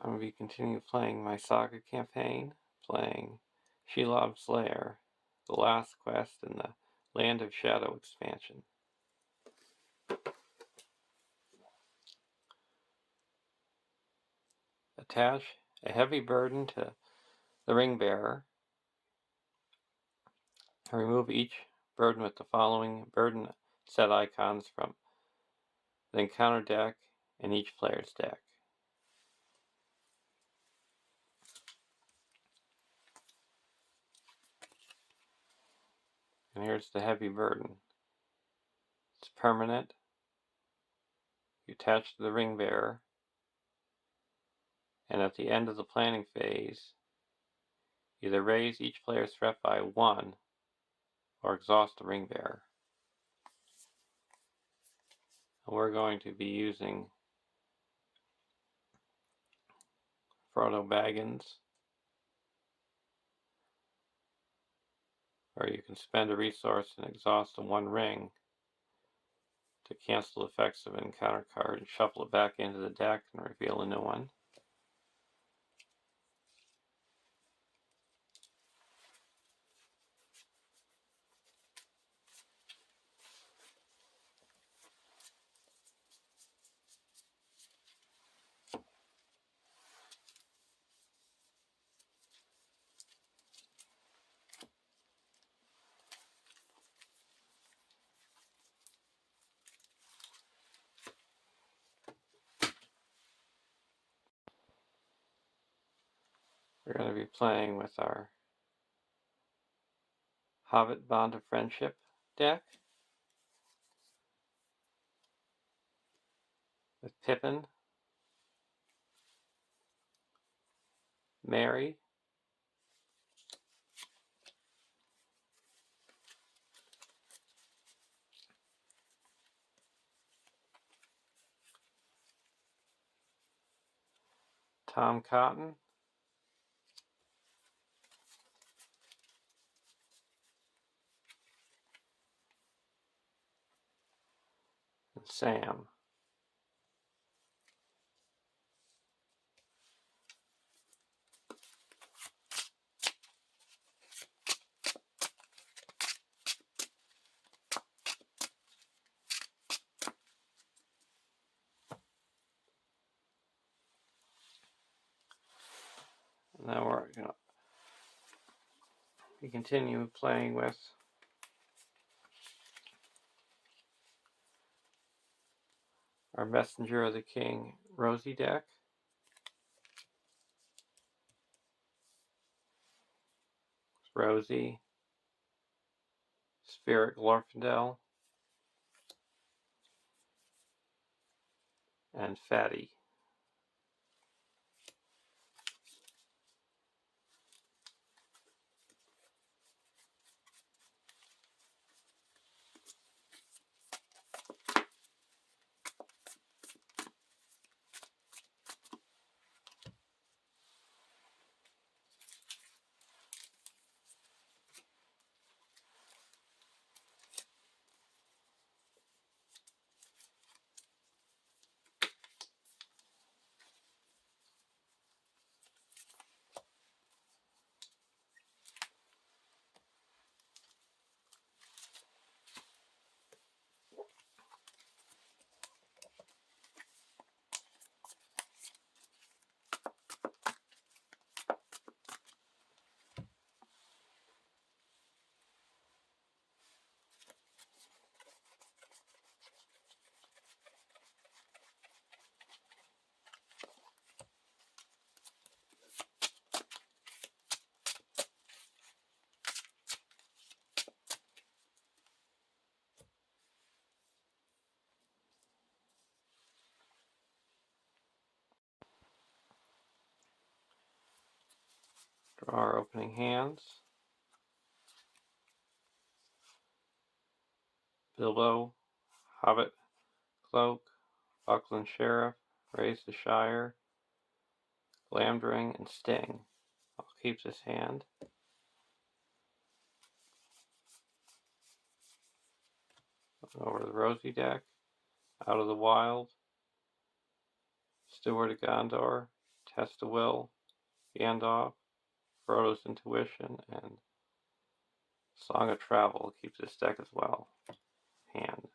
I'm going to be continuing playing my Saga campaign, playing Shelobs Lair, the last quest in the Land of Shadow expansion. Attach a heavy burden to the ring bearer. Remove each burden with the following burden set icons from the encounter deck and each player's deck. And here's the heavy burden. It's permanent. You attach to the ring bearer, and at the end of the planning phase, either raise each player's threat by 1 or exhaust the ring bearer. And we're going to be using Frodo Baggins, or you can spend a resource and exhaust in 1 ring to cancel the effects of an encounter card and shuffle it back into the deck and reveal a new one. We're going to be playing with our Hobbit Bond of Friendship deck with Pippin, Merry, Tom Cotton, and Sam. Now we're going to continue playing with our Messenger of the King Rosie deck. Rosie, Spirit Glorfindel, and Fatty. Draw our opening hands. Bilbo, Hobbit Cloak, Buckland Sheriff, Raise the Shire, Glamdring, and Sting. I'll keep this hand. Over to the Rosie deck. Out of the Wild, Steward of Gondor, Test of Will, Gandalf, Frodo's Intuition, and Song of Travel keeps this deck as well. Hand.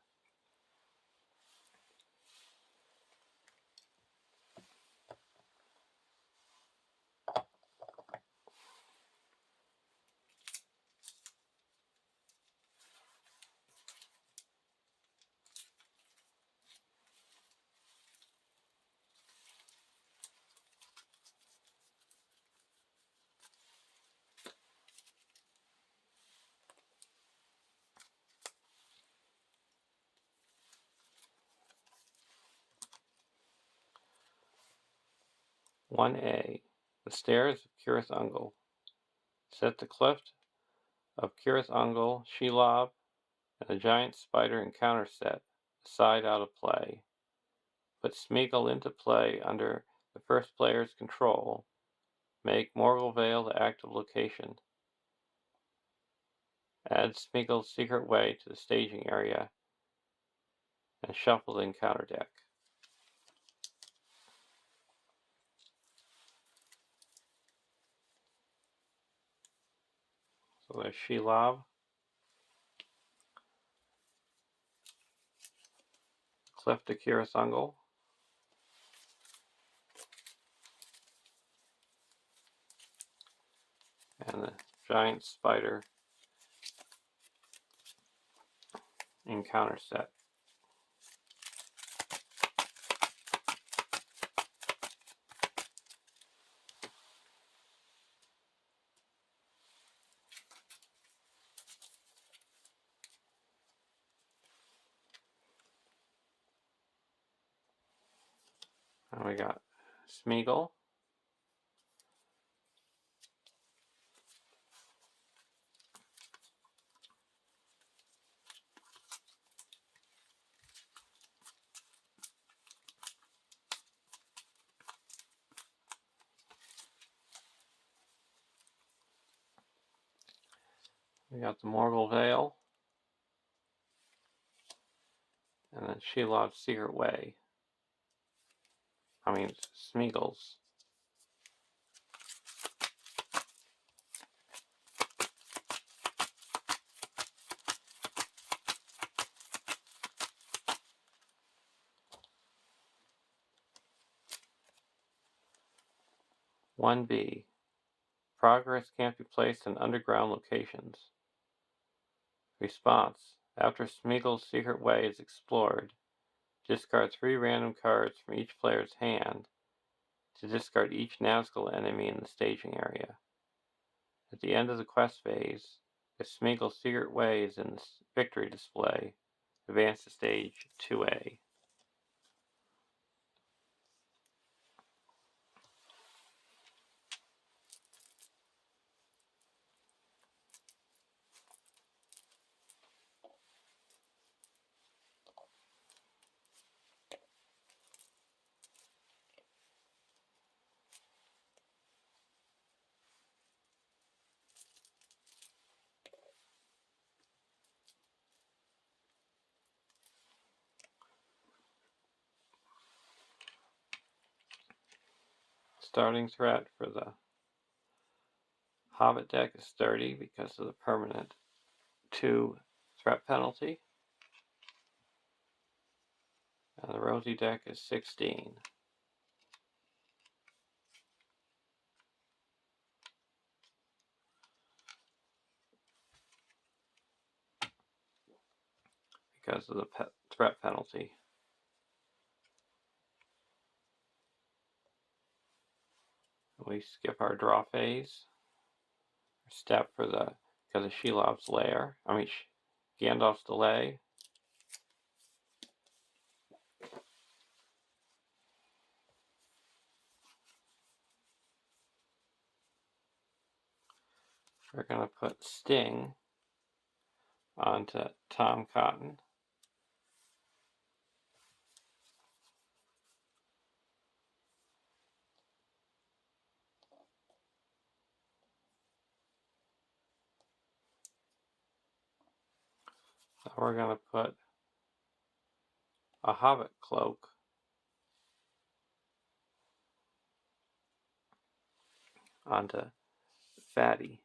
(1A) The Stairs of Cirith Ungol. Set the cliff of Cirith Ungol, Shelob, and the giant spider encounter set aside out of play. Put Smeagol into play under the first player's control. Make Morgul Vale the active location. Add Smeagol's Secret Way to the staging area and shuffle the encounter deck. So there's Shelob, Cliff to Cirith Ungol, and the giant spider encounter set. And we got Smeagol, we got the Morgul Vale, and then Shelob's Secret Way. Smeagol's. (1B) Progress can't be placed in underground locations. Response: After Smeagol's Secret Way is explored, discard 3 random cards from each player's hand to discard each Nazgul enemy in the staging area. At the end of the quest phase, if Smeagol's Secret Way is in the victory display, advance to stage 2A. Starting threat for the Hobbit deck is 30 because of the permanent 2 threat penalty. And the Rosie deck is 16. Because of the threat penalty. We skip our draw phase. Step for the because of Shelobs Lair. Gandalf's Delay. We're going to put Sting onto Tom Cotton. So we're going to put a Hobbit Cloak onto Fatty.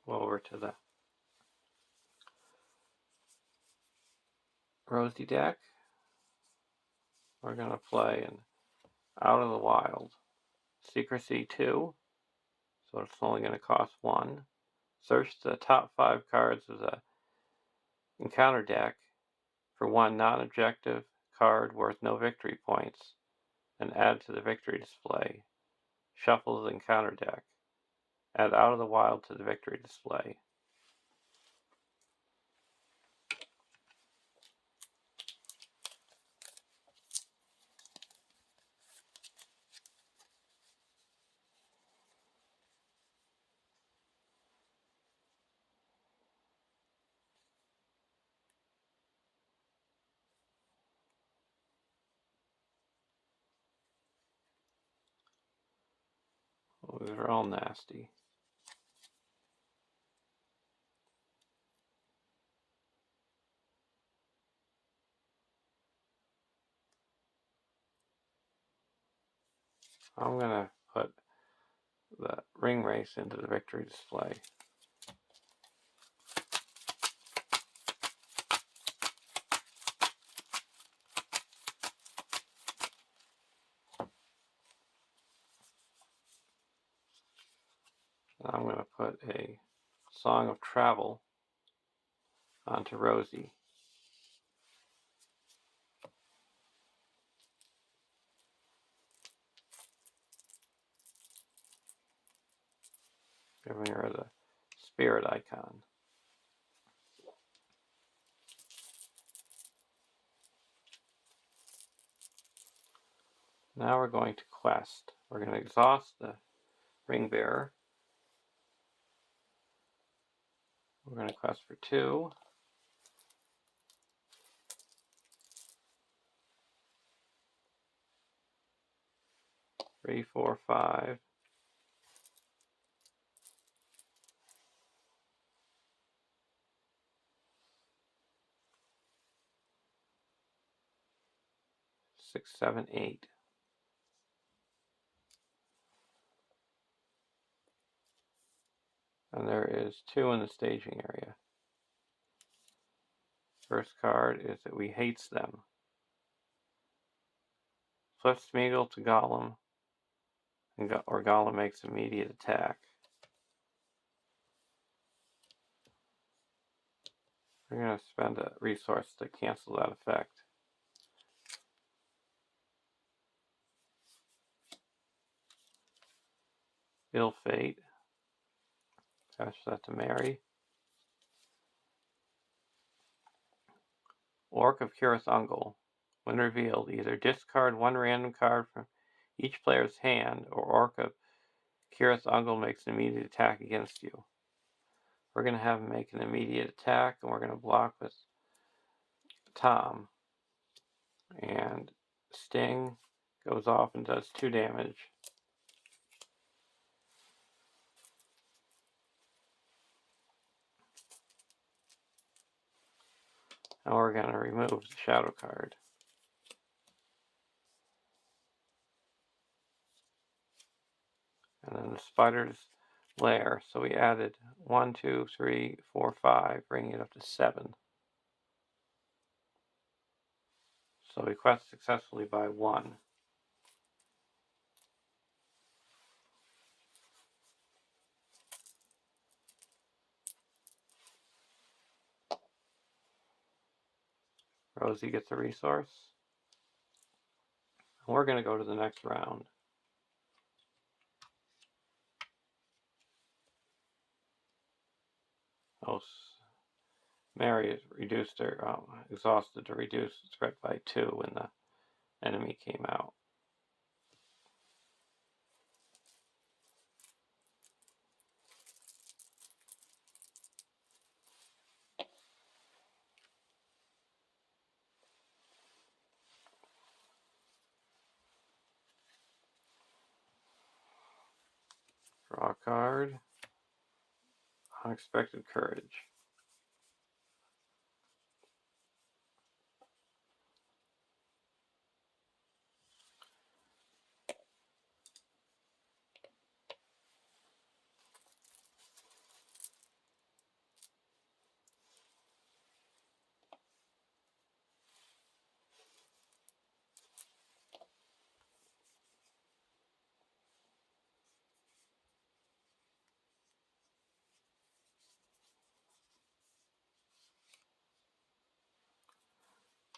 Over to the Rosie deck. We're going to play an Out of the Wild. Secrecy 2, so it's only going to cost 1. Search the top 5 cards of the encounter deck for 1 non-objective card worth no victory points, and add to the victory display. Shuffle the encounter deck. Add Out of the Wild to the victory display. Oh, these are all nasty. I'm going to put the ring race into the victory display. And I'm going to put a Song of Travel onto Rosie. Giving her the spirit icon. Now we're going to quest. We're going to exhaust the ring bearer. We're going to quest for 2. 3, 4, 5. 6, 7, 8. And there is 2 in the staging area. First card is that we hates them. Flip Smeagol to Gollum, or Gollum makes immediate attack. We're going to spend a resource to cancel that effect. Ill Fate. Attach that to Mary. Orc of Cirith Ungol. When revealed, either discard 1 random card from each player's hand, or Orc of Cirith Ungol makes an immediate attack against you. We're going to have him make an immediate attack, and we're going to block with Tom. And Sting goes off and does 2 damage. And we're going to remove the shadow card. And then the Spider's Lair. So we added 1, 2, 3, 4, 5, bringing it up to 7. So we quest successfully by 1. Rosie gets a resource. And we're going to go to the next round. Oh, Mary is reduced her, exhausted to reduce the threat by 2 when the enemy came out. a card. Unexpected Courage.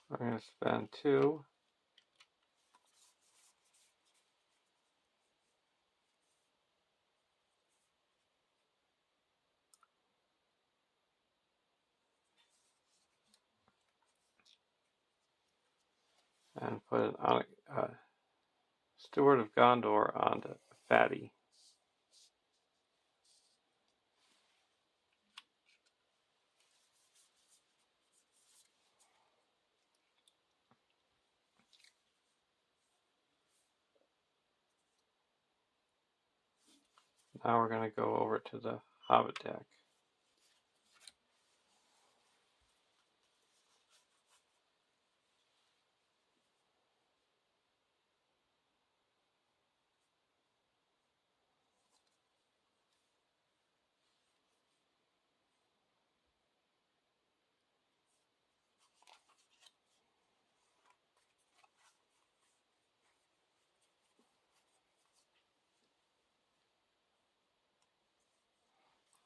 We're going to spend 2. And put an Steward of Gondor onto Fatty. Now we're going to go over to the Hobbit deck.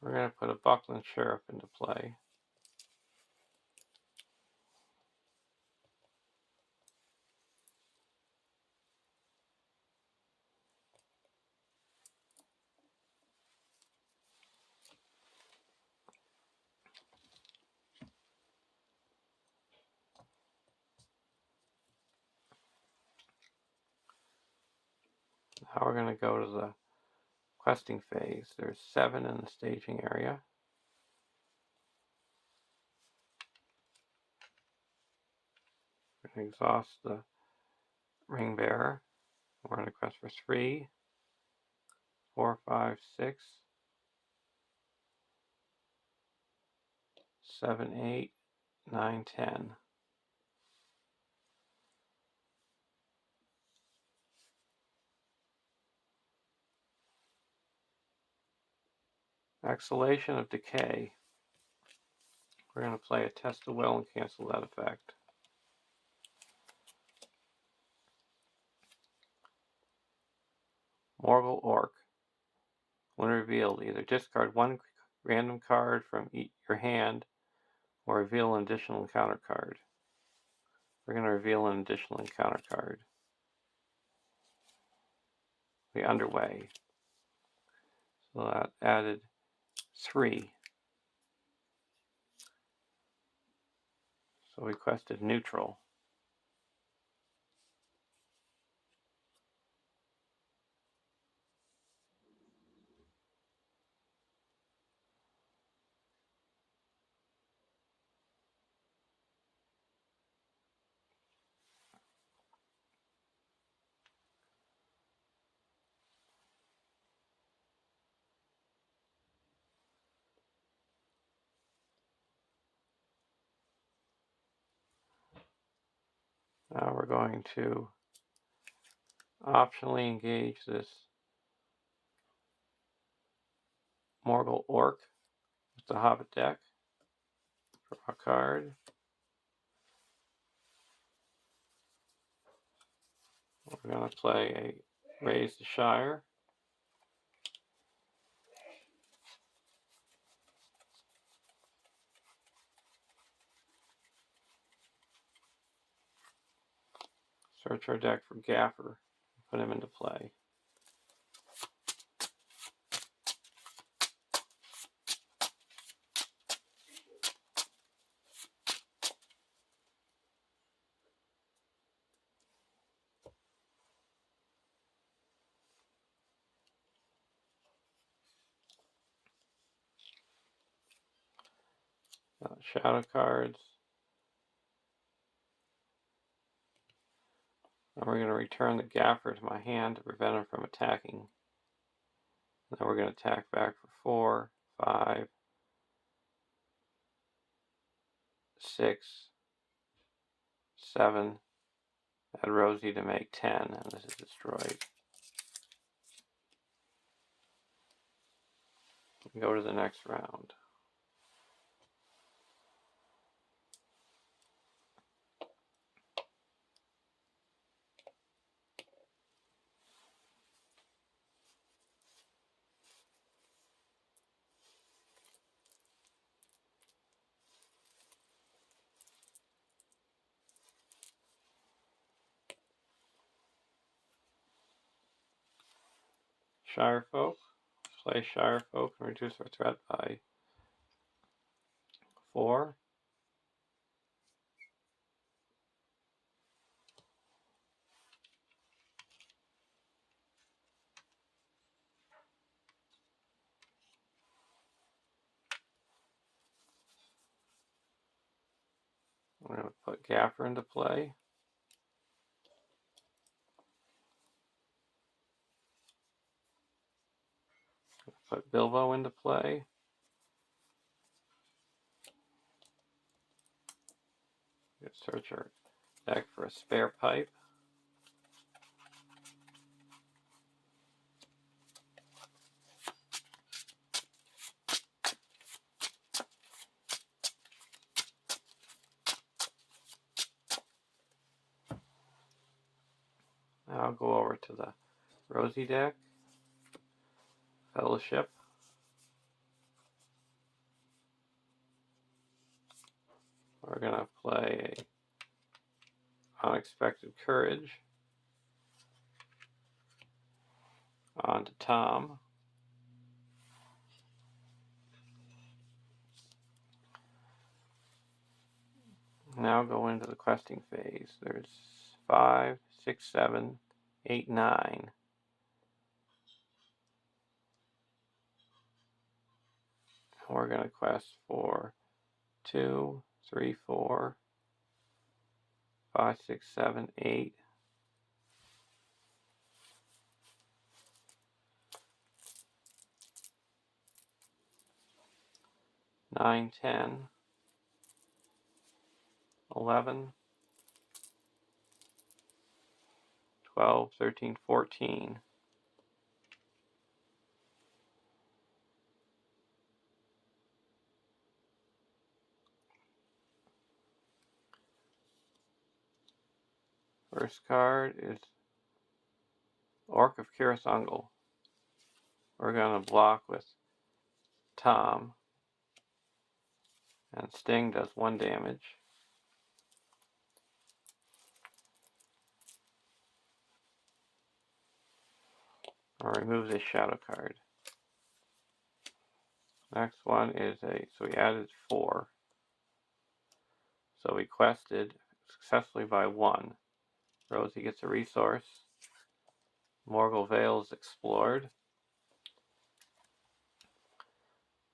We're going to put a Buckland Sheriff into play. Now we're going to go to the questing phase. There's 7 in the staging area. We're going to exhaust the Ring Bearer. We're going to quest for 3, 4, 5, 6, 7, 8, 9, 10. Exhalation of Decay. We're going to play a Test of Will and cancel that effect. Morgul Orc. When revealed, either discard 1 random card from your hand or reveal an additional encounter card. We're going to reveal an additional encounter card. We're underway. So that added 3. So we quested neutral. Now we're going to optionally engage this Morgul Orc with the Hobbit deck. Draw a card. We're going to play a Raise the Shire. Search our deck for Gaffer and put him into play. Shadow cards. And we're going to return the Gaffer to my hand to prevent him from attacking Now we're going to attack back for 4, 5, 6, 7. Add Rosie to make 10, and this is destroyed. Go to the next round. Shirefolk. Play Shirefolk and reduce our threat by 4. I'm going to put Gaffer into play. Put Bilbo into play. Search our deck for a spare pipe. Now I'll go over to the Rosie deck. Fellowship. We're going to play Unexpected Courage on to Tom. Now go into the questing phase. There's 5, 6, 7, 8, 9. We're going to quest for 2, 3, 4, 5, 6, 7, 8. Nine, 10, 11, 12, 13, 14. First card is Orc of Cirith Ungol. We're going to block with Tom. And Sting does 1 damage. Or removes a shadow card. Next one is so we added 4. So we quested successfully by 1. Rosie gets a resource. Morgul Vale is explored.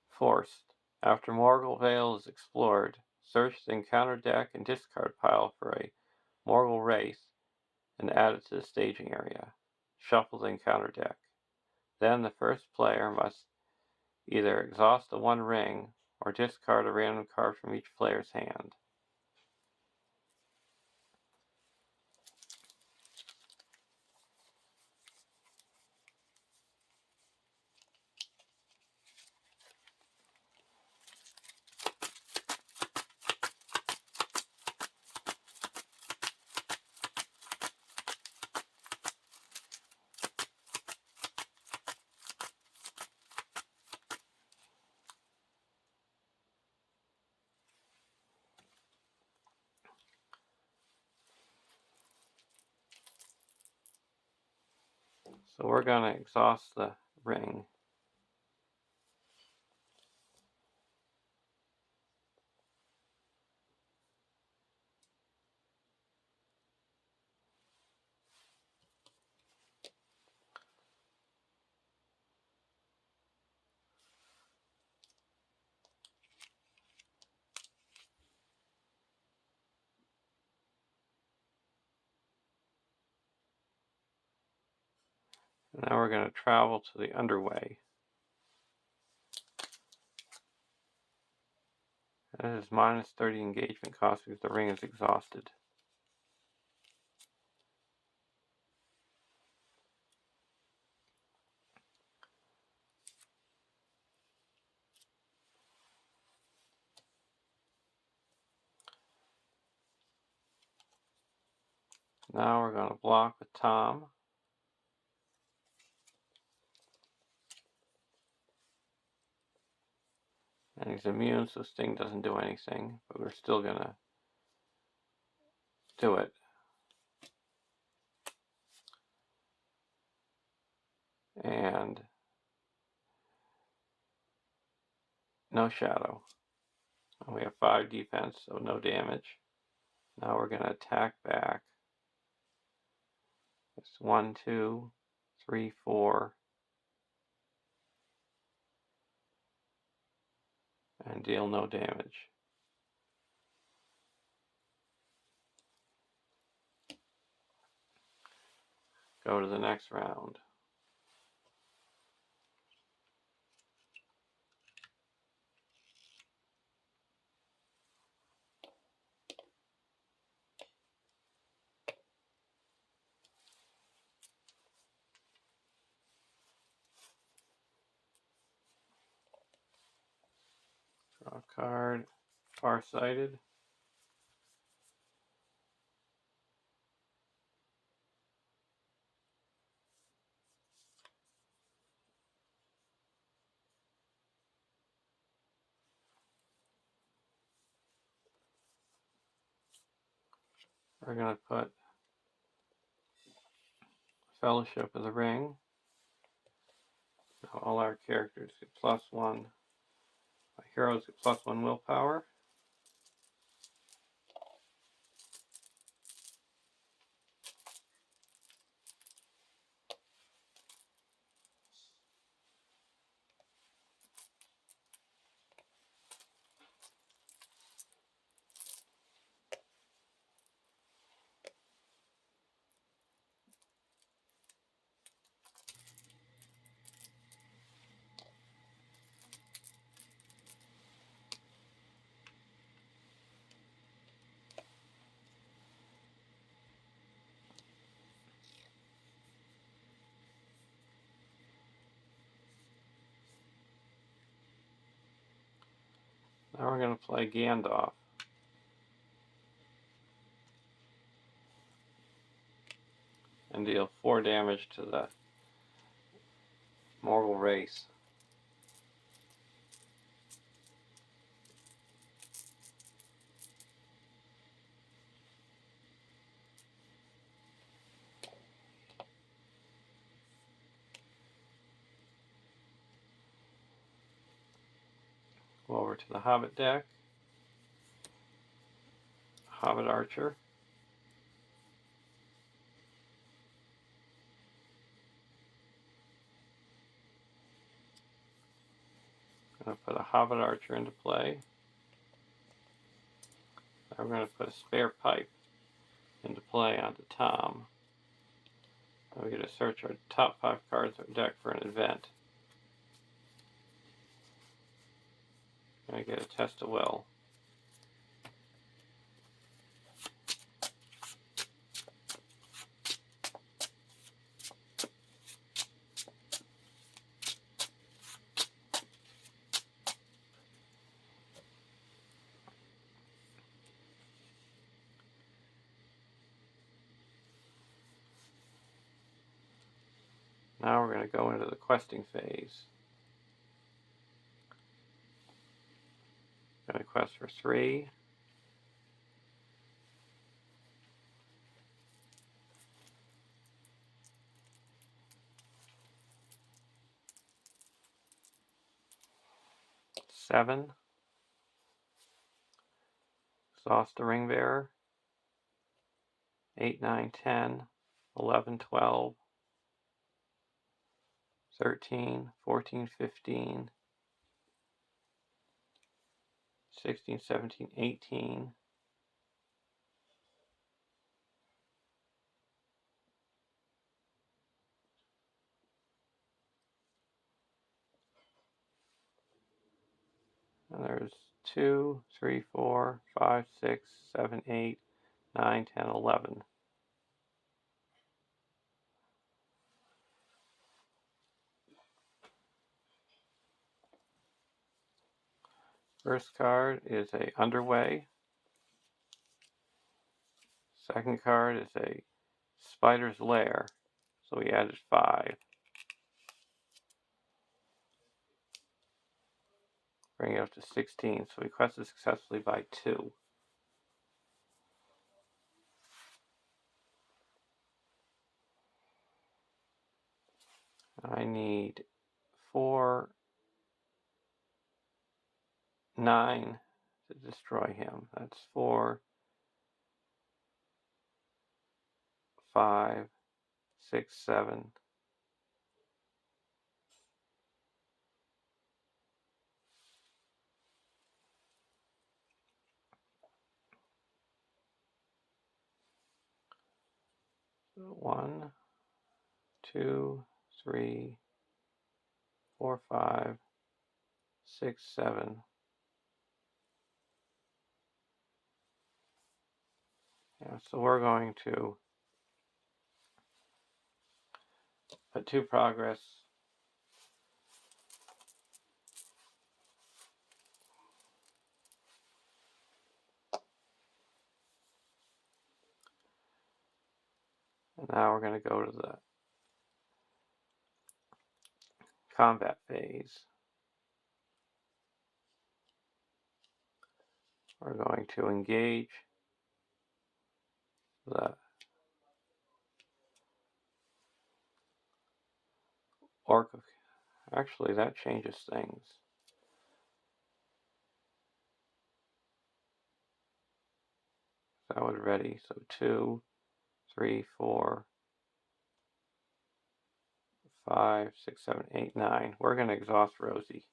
Forced. After Morgul Vale is explored, search the encounter deck and discard pile for a Morgul Wraith and add it to the staging area. Shuffle the encounter deck. Then the first player must either exhaust the 1 ring or discard a random card from each player's hand. So we're going to exhaust the ring. And now we're going to travel to the Underway. That is minus 30 engagement cost because the ring is exhausted. Now we're going to block with Tom. And he's immune, so Sting doesn't do anything, but we're still going to do it. And no shadow. And we have 5 defense, so no damage. Now we're going to attack back. It's 1, 2, 3, 4. And deal no damage. Go to the next round. Draw a card. Farsighted. We're going to put Fellowship of the Ring. Now all our characters get +1. My heroes get +1 willpower. Now we're going to play Gandalf. And deal 4 damage to the mortal race. Go over to the Hobbit deck. Hobbit Archer. I'm going to put a Hobbit Archer into play. Now we're going to put a spare pipe into play onto Tom. Now we're going to search our top 5 cards of our deck for an event. I'm going to get a Test of Will. Now we're going to go into the questing phase. I'm going to quest for 3. Seven. Exhaust the Ring Bearer. 8, 9, 10, 11, 12, 13, 14, 15, 16, 17, 18. And there's 2, 3, 4, 5, 6, 7, 8, 9, 10, 11. First card is a Underway. Second card is a Spider's Lair. So we added 5. Bring it up to 16. So we quested successfully by 2. I need 4, 9 to destroy him. That's 4, 5, 6, 7. So 1, 2, 3, 4, 5, 6, 7. Yeah, so we're going to put 2 progress. And now we're going to go to the combat phase. We're going to engage the Orc of... Actually, that changes things. That was ready. So 2, 3, 4, 5, 6, 7, 8, 9. We're going to exhaust Rosie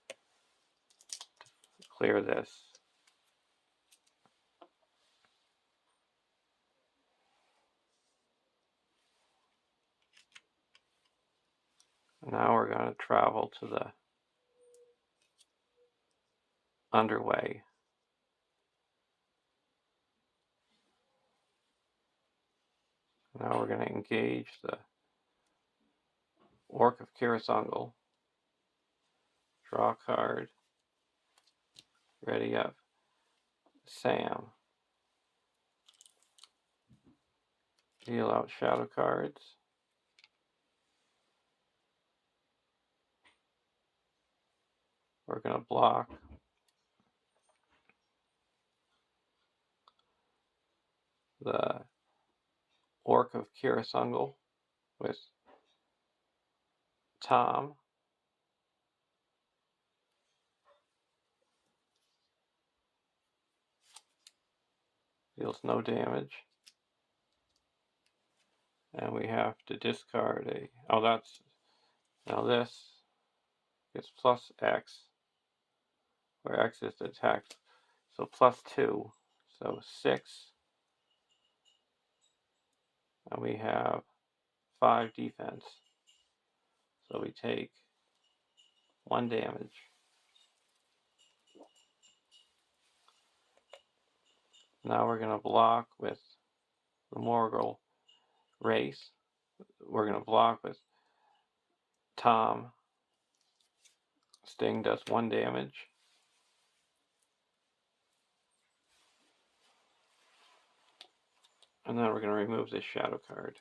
to clear this. Now we're going to travel to the Underway. Now we're going to engage the Orc of Kirasungal. Draw a card. Ready up. Sam. Deal out shadow cards. We're going to block the Orc of Kirasungal with Tom. Deals no damage. And we have to discard a... Oh, that's... Now this gets plus X, where X is the attack. So plus 2. So 6. And we have 5 defense. So we take 1 damage. Now we're going to block with the Morgul race. We're going to block with Tom. Sting does 1 damage. And then we're going to remove this shadow card.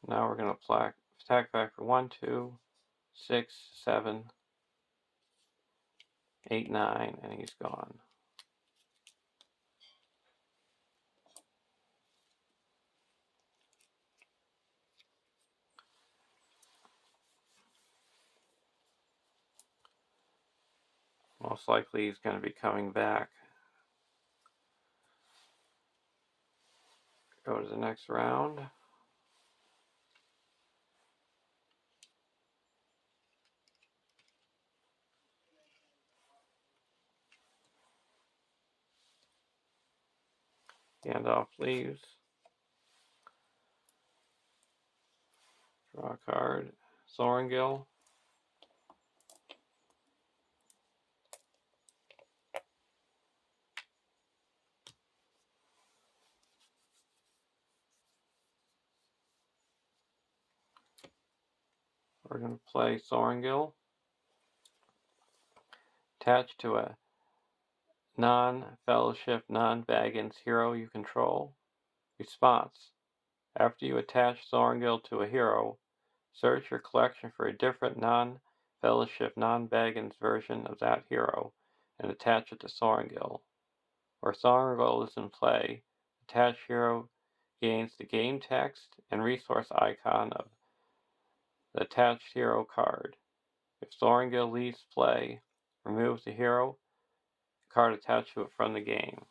Now we're going to attack back for 1, 2, 6, 7, 8, 9, and he's gone. Most likely he's going to be coming back. Go to the next round. Gandalf leaves. Draw a card. Thorngill. We're going to play Sorrengill. Attach to a non-fellowship, non-Baggins hero you control. Response. After you attach Sorrengill to a hero, search your collection for a different non-fellowship, non-Baggins version of that hero and attach it to Sorrengill. Where Sorrengill is in play, attached hero gains the game text and resource icon of the attached hero card. If Sorrengill leaves play, remove the hero card attached to it from the game.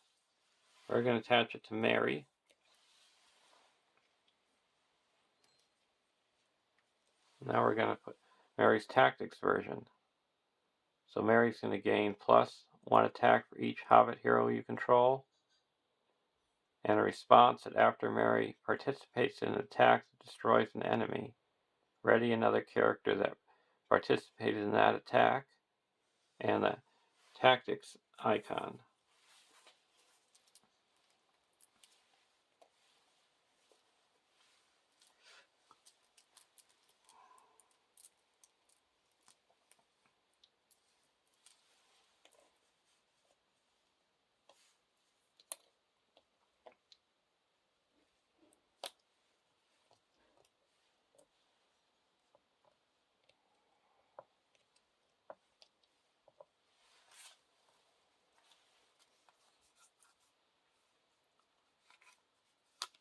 We're going to attach it to Mary. Now we're going to put Mary's Tactics version. So Mary's going to gain +1 attack for each Hobbit hero you control, and a response that after Mary participates in an attack that destroys an enemy, ready another character that participated in that attack, and the Tactics icon.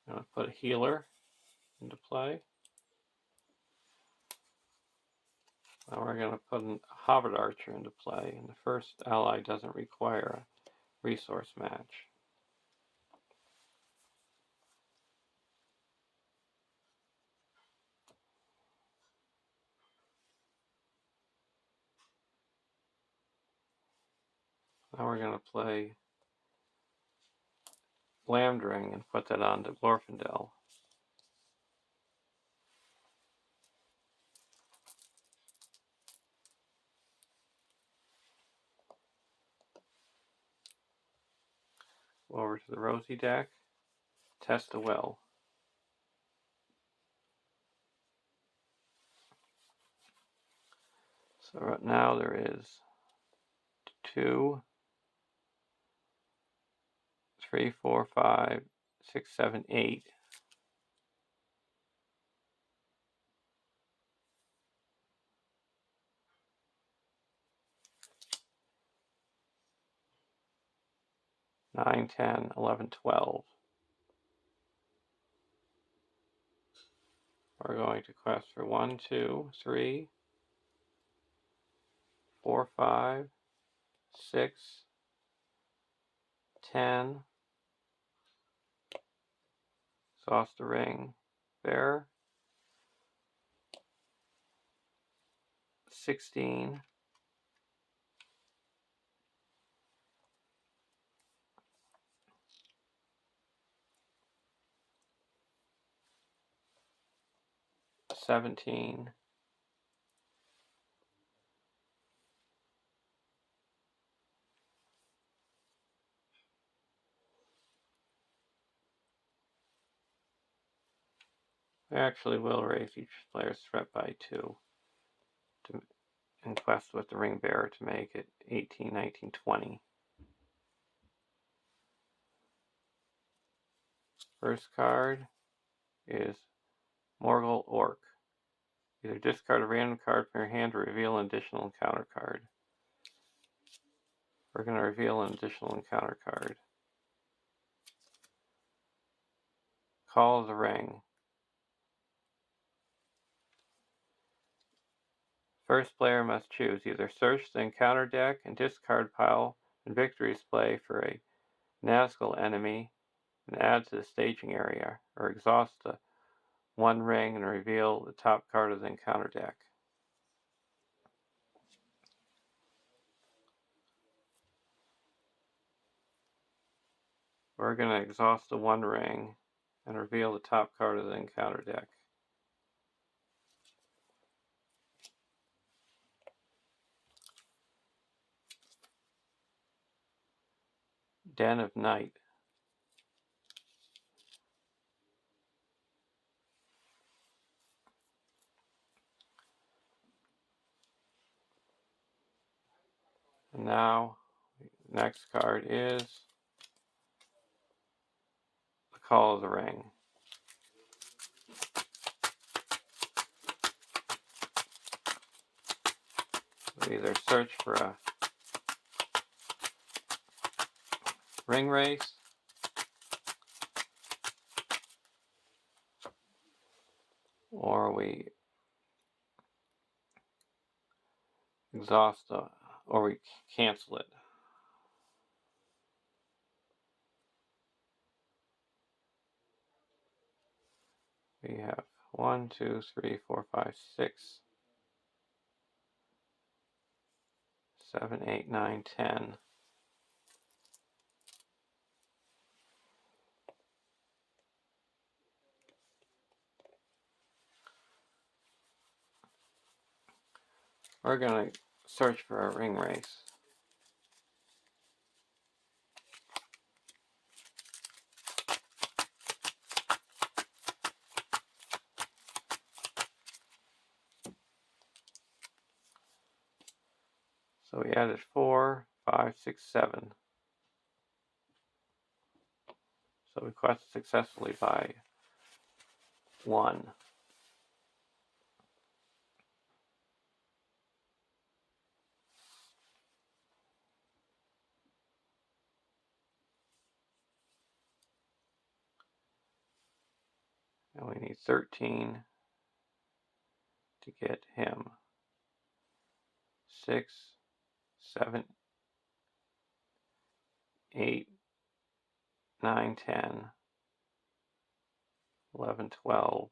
I'm going to put a healer into play. Now we're going to put a Hobbit Archer into play, and the first ally doesn't require a resource match. Now we're going to play Lambdring and put that onto Glorfindel. Go over to the Rosie deck, test a will. So right now there is 2, 3, 4, 5, 6, 7, 8. Nine, 10, 11, 12. We're going to quest for 1, 2, 3, 4, 5, 6, 10. Exhaust the ring. Bear. 16. 17. 'I actually will raise each player's threat by 2 and quest with the ring bearer to make it 18, 19, 20. First card is Morgul Orc. Either discard a random card from your hand or reveal an additional encounter card. We're going to reveal an additional encounter card. Call of the Ring. First player must choose either search the encounter deck and discard pile and victory display for a Nazgul enemy and add to the staging area, or exhaust the 1 ring and reveal the top card of the encounter deck. We're going to exhaust the 1 ring and reveal the top card of the encounter deck. Den of Night. Now, the next card is the Call of the Ring. We either search for a ring race, or we exhaust or we cancel it. We have 1, 2, 3, 4, 5, 6, 7, 8, 9, 10. We're going to search for a ring race. So we added 4, 5, 6, 7. So we quested successfully by 1. And we need 13 to get him. 6, 7, 8, 9, 10, 11, 12.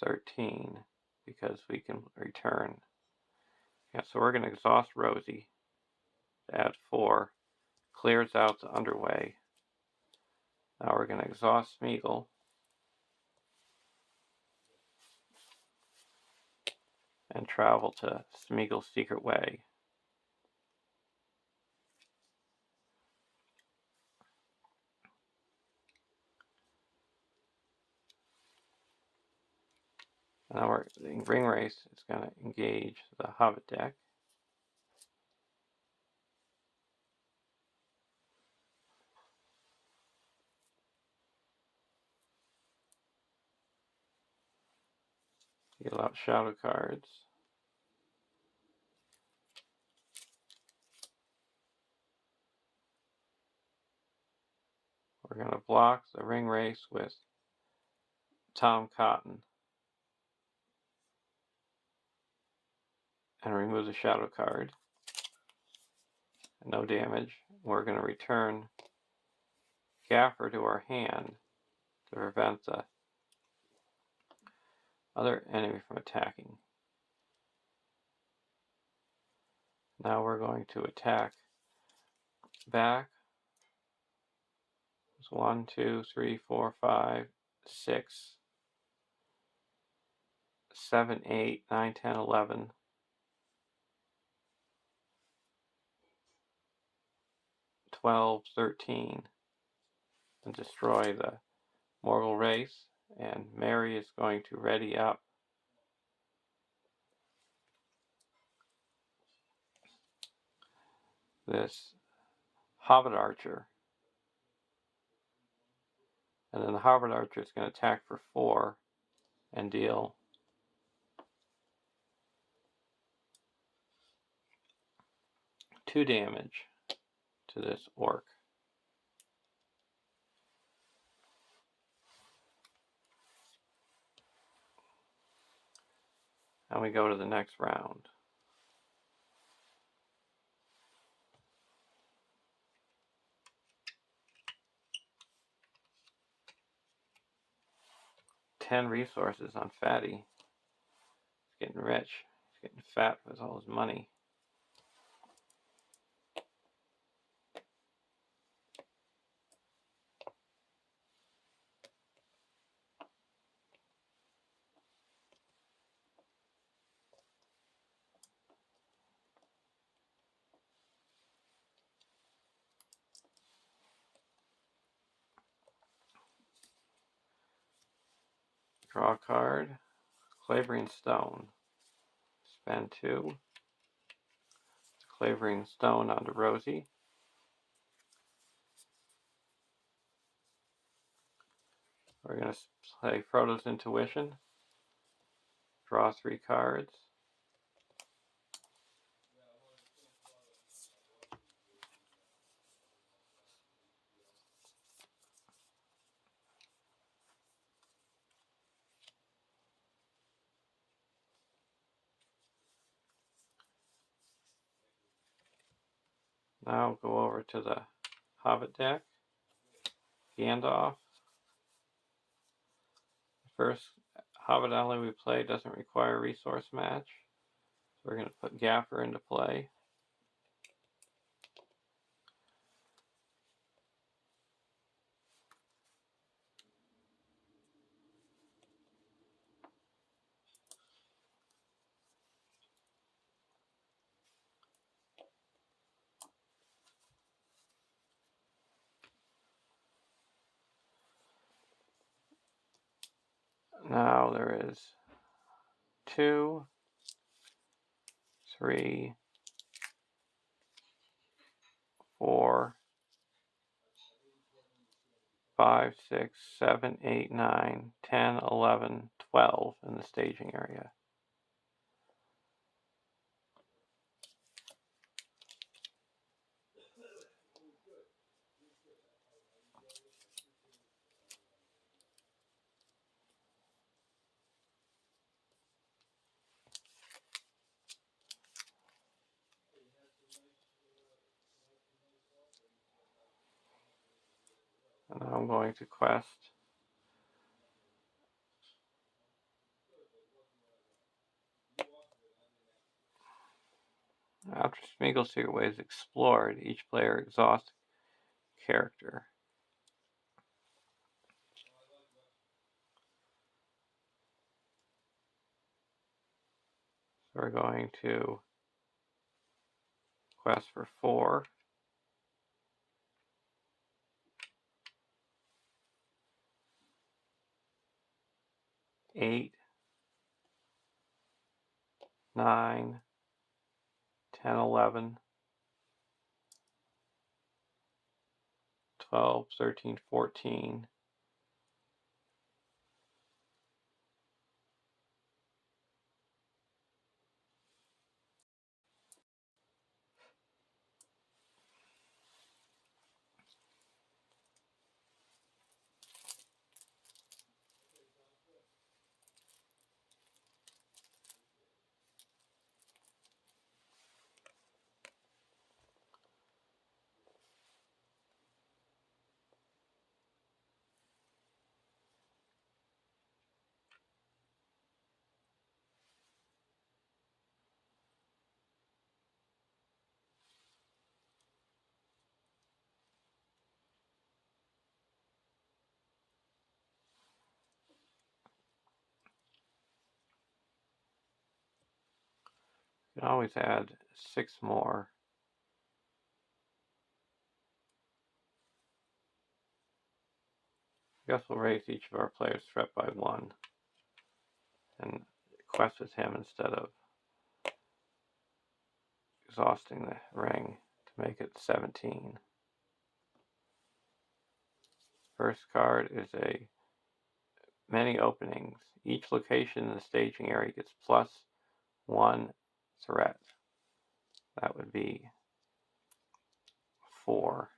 13, because we can return. Yeah, so we're going to exhaust Rosie to add 4. Clears out the underway. Now we're going to exhaust Smeagol and travel to Smeagol's Secret Way. Now the ring race is going to engage the Hobbit deck. Deal out shadow cards. We're going to block the ring race with Tom Cotton and remove the shadow card. No damage. We're going to return Gaffer to our hand to prevent the other enemy from attacking. Now we're going to attack back. It's 1, 2, 3, 4, 5, 6, 7, 8, 9, 10, 11. 12, 13, and destroy the Morgul race. And Mary is going to ready up this Hobbit Archer. And then the Hobbit Archer is going to attack for 4 and deal 2 damage to this orc. And we go to the next round. $10 resources on Fatty. He's getting rich. He's getting fat with all his money. Draw a card. Clavering Stone. Spend 2. Clavering Stone onto Rosie. We're going to play Frodo's Intuition. Draw 3 cards. Now go over to the Hobbit deck. Gandalf. The first Hobbit ally we play doesn't require resource match. So we're going to put Gaffer into play. Now there is 2, 3, 4, 5, 6, 7, 8, 9, 10, 11, 12 in the staging area. And now I'm going to quest after Smeagol's Secret Way is explored, each player exhausts a character. So we're going to quest for 4. 8, 9, 10, 11, 12, 13, 14. You can always add 6 more. I guess we'll raise each of our players' threat by 1 and quest with him instead of exhausting the ring to make it 17. First card is a many openings. Each location in the staging area gets +1 threat. That would be 4.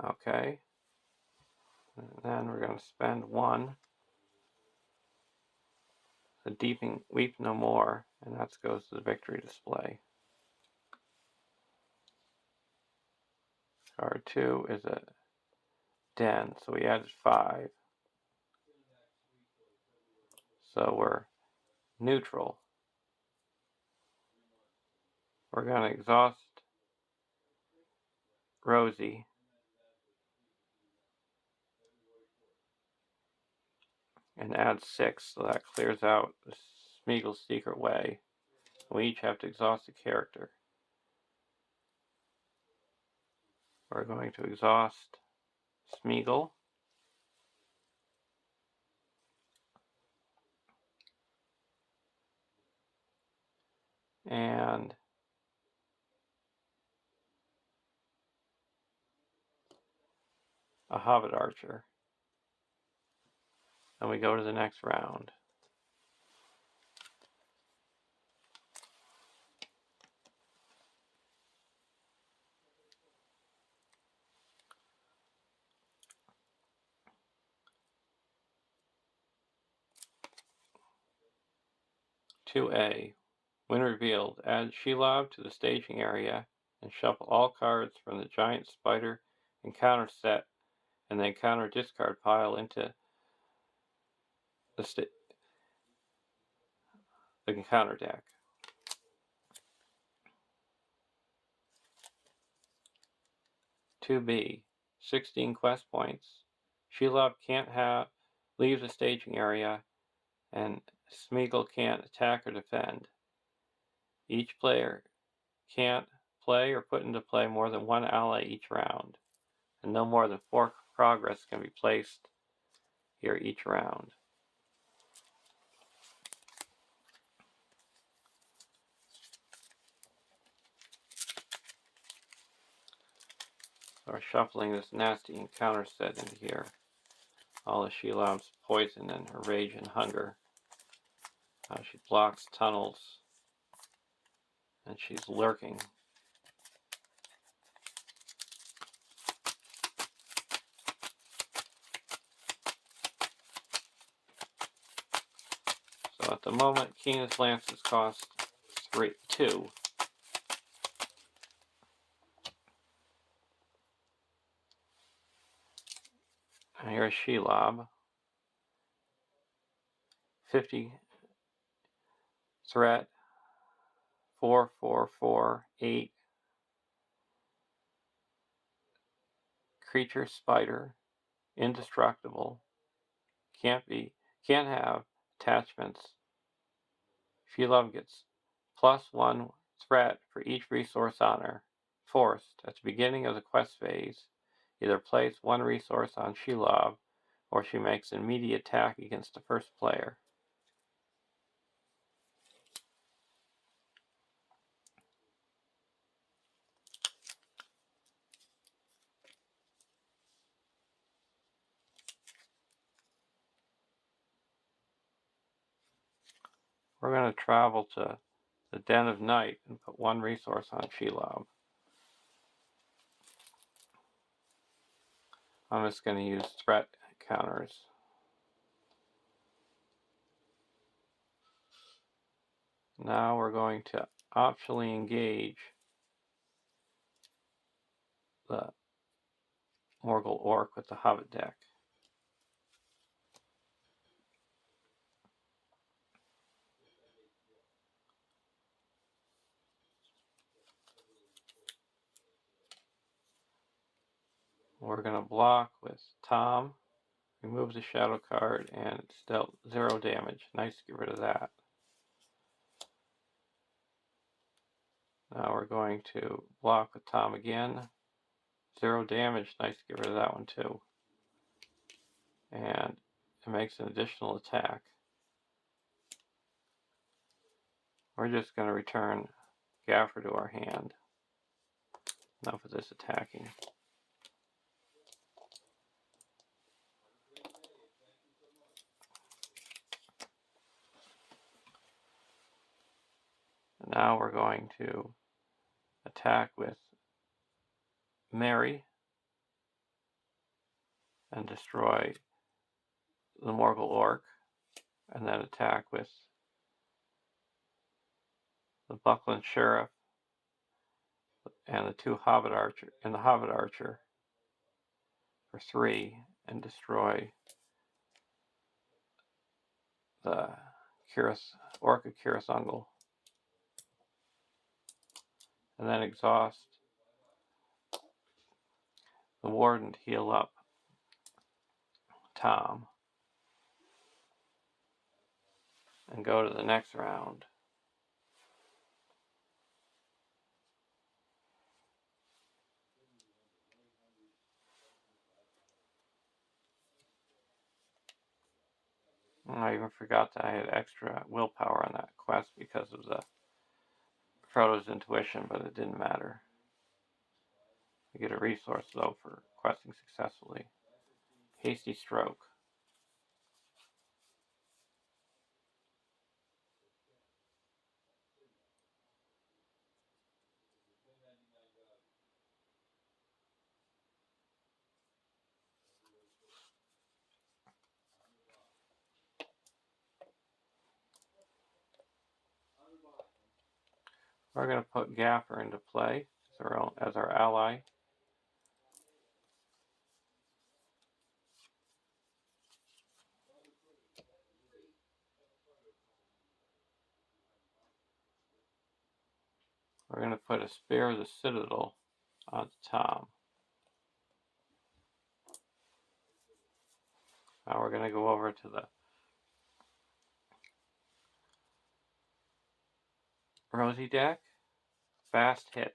Okay. And then we're going to spend 1. The Deeping Weep No More, and that goes to the victory display. Card 2 is a Den, so we added 5. So we're neutral. We're going to exhaust Rosie. And add 6, so that clears out the Smeagol's Secret Way. We each have to exhaust a character. We're going to exhaust Smeagol. And a Hobbit Archer. And we go to the next round. (2A). When revealed, add Shelob to the staging area and shuffle all cards from the Giant Spider encounter set and the encounter discard pile into the encounter deck. (2B). 16 quest points. Shelob can't leave the staging area, and Smeagol can't attack or defend. Each player can't play or put into play more than one ally each round, and no more than 4 progress can be placed here each round. So we're shuffling this nasty encounter set into here. All of Shelob's poison and her rage and hunger. She blocks tunnels, and she's lurking. So at the moment, Keenest Lances cost 2. And here's Shelob. 50 threat, 4/4/4/8 creature spider, indestructible, can't have attachments. Shelob gets +1 threat for each resource on her. Forced, at the beginning of the quest phase, either place 1 resource on Shelob, or she makes an immediate attack against the first player. We're going to travel to the Den of Night and put 1 resource on Shelob. I'm just going to use threat counters. Now we're going to optionally engage the Morgul Orc with the Hobbit deck. We're going to block with Tom, remove the shadow card, and it's dealt 0 damage. Nice to get rid of that. Now we're going to block with Tom again. 0 damage. Nice to get rid of that one too. And it makes an additional attack. We're just going to return Gaffer to our hand. Enough of this attacking. And now we're going to attack with Mary and destroy the Morgul Orc, and then attack with the Buckland Sheriff and the 2 Hobbit Archer and the Hobbit Archer for 3, and destroy the Orc of Cirith Ungol, and then exhaust the Warden to heal up Tom, and go to the next round. I even forgot that I had extra willpower on that quest because of the Frodo's intuition, but it didn't matter. I get a resource though for questing successfully. Hasty Stroke. We're going to put Gaffer into play as our ally. We're going to put a Spear of the Citadel on Tom. Now we're going to go over to the Rosie deck. Fast Hitch.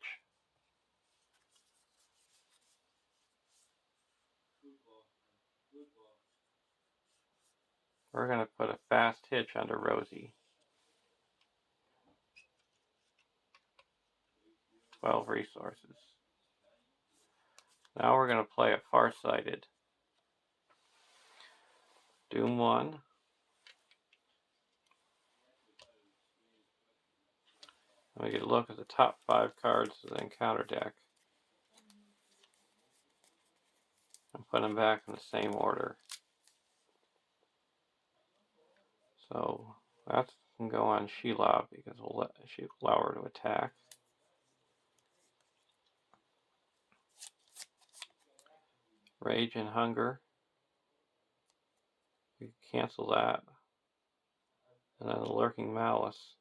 We're going to put a Fast Hitch under Rosie. 12 resources. Now we're going to play a Farsighted. Doom 1. And we get a look at the top 5 cards of the encounter deck. And put them back in the same order. So that can go on Shelob because we'll allow her to attack. Rage and Hunger. We cancel that. And then the Lurking Malice.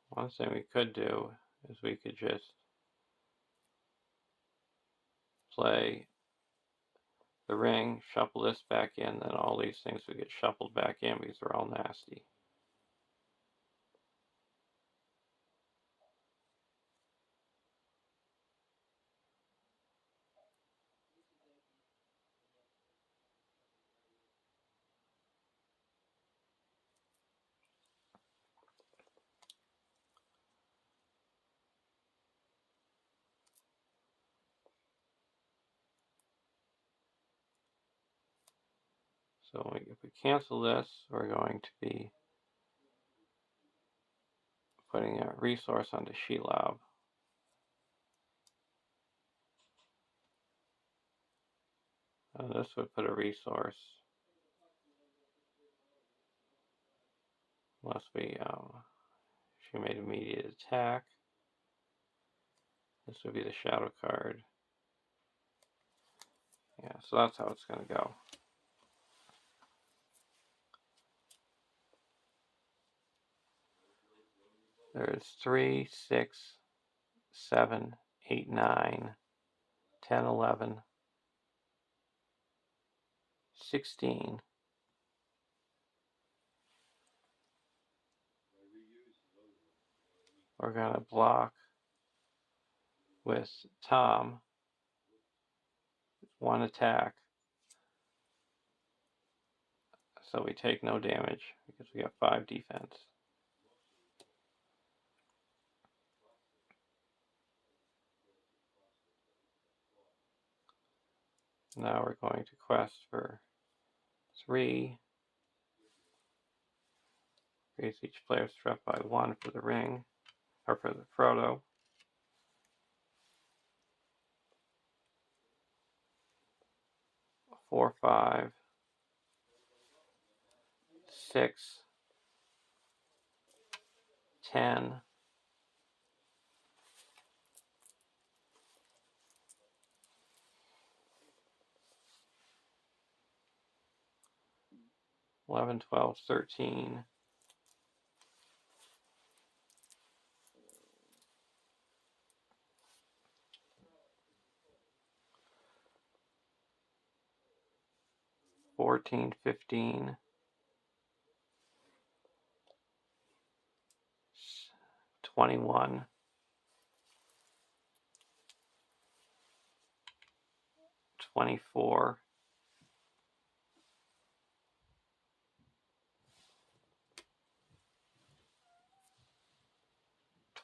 One thing we could do is we could just play the Ring, shuffle this back in, then all these things would get shuffled back in because they're all nasty. So if we cancel this, we're going to be putting a resource onto Shelob. And this would put a resource. Unless she made immediate attack. This would be the shadow card. Yeah, so that's how it's going to go. There's 3, 6, 7, 8, 9, 10, 11, 16. We're going to block with Tom. 1 attack. So we take no damage because we have 5 defense. Now we're going to quest for 3. Increase each player's threat by 1 for the Ring, or for the Frodo. Four, 5, 6, 10. 11, 12, 13. 14, 15. 21, 24,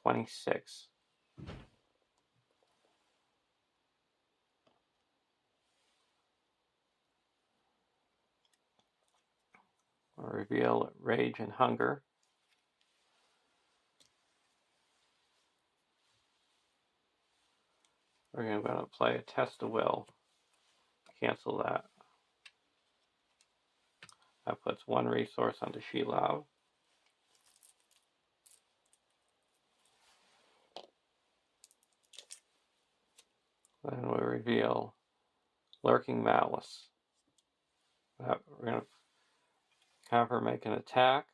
26. We'll reveal Rage and Hunger. We're going to play a Test of Will. Cancel that. That puts one resource onto Shelob. Then we reveal Lurking Malice. We're going to have her make an attack.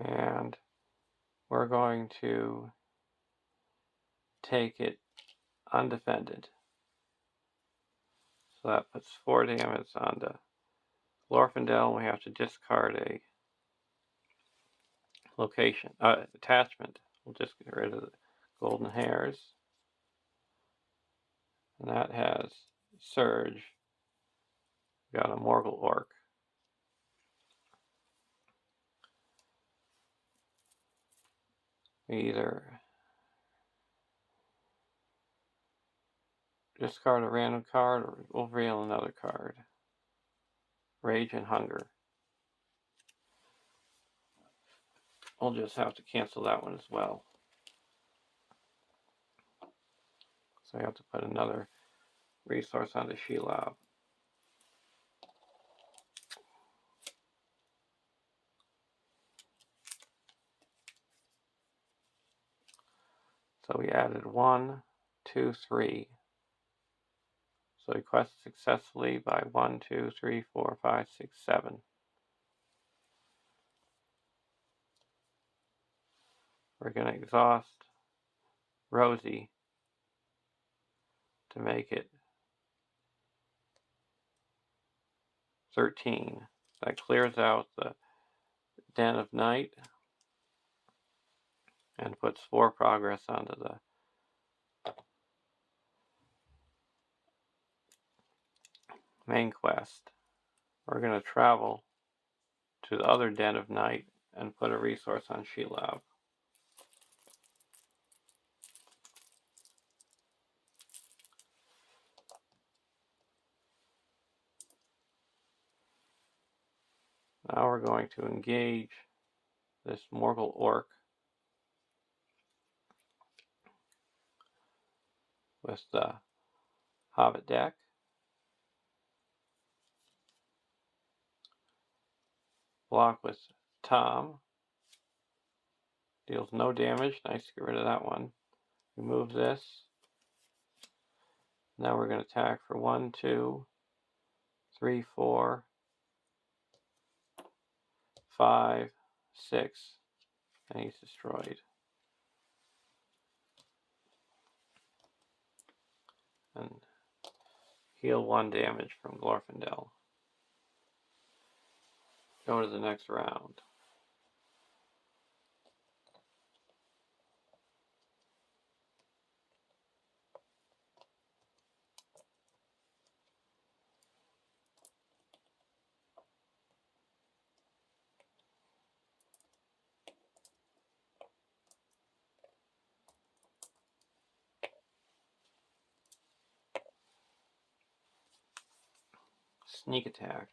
And we're going to take it undefended. So that puts 4 damage onto Glorfindel, and we have to discard a location attachment. We'll just get rid of the golden hairs. And that has Surge. We got a Morgul Orc. We either discard a random card or we'll reveal another card. Rage and Hunger. We'll just have to cancel that one as well. So I have to put another resource onto Shelob. So we added 1, 2, 3. So we quest successfully by 1, 2, 3, 4, 5, 6, 7. We're going to exhaust Rosie to make it 13. That clears out the Den of Night and puts 4 progress onto the main quest. We're going to travel to the other Den of Night and put a resource on Shelob. Now we're going to engage this Morgul Orc with the Hobbit deck. Block with Tom. Deals no damage. Nice to get rid of that one. Remove this. Now we're going to attack for 1, 2, 3, 4, 5, 6. And he's destroyed. And heal 1 damage from Glorfindel. Go to the next round. Sneak attack.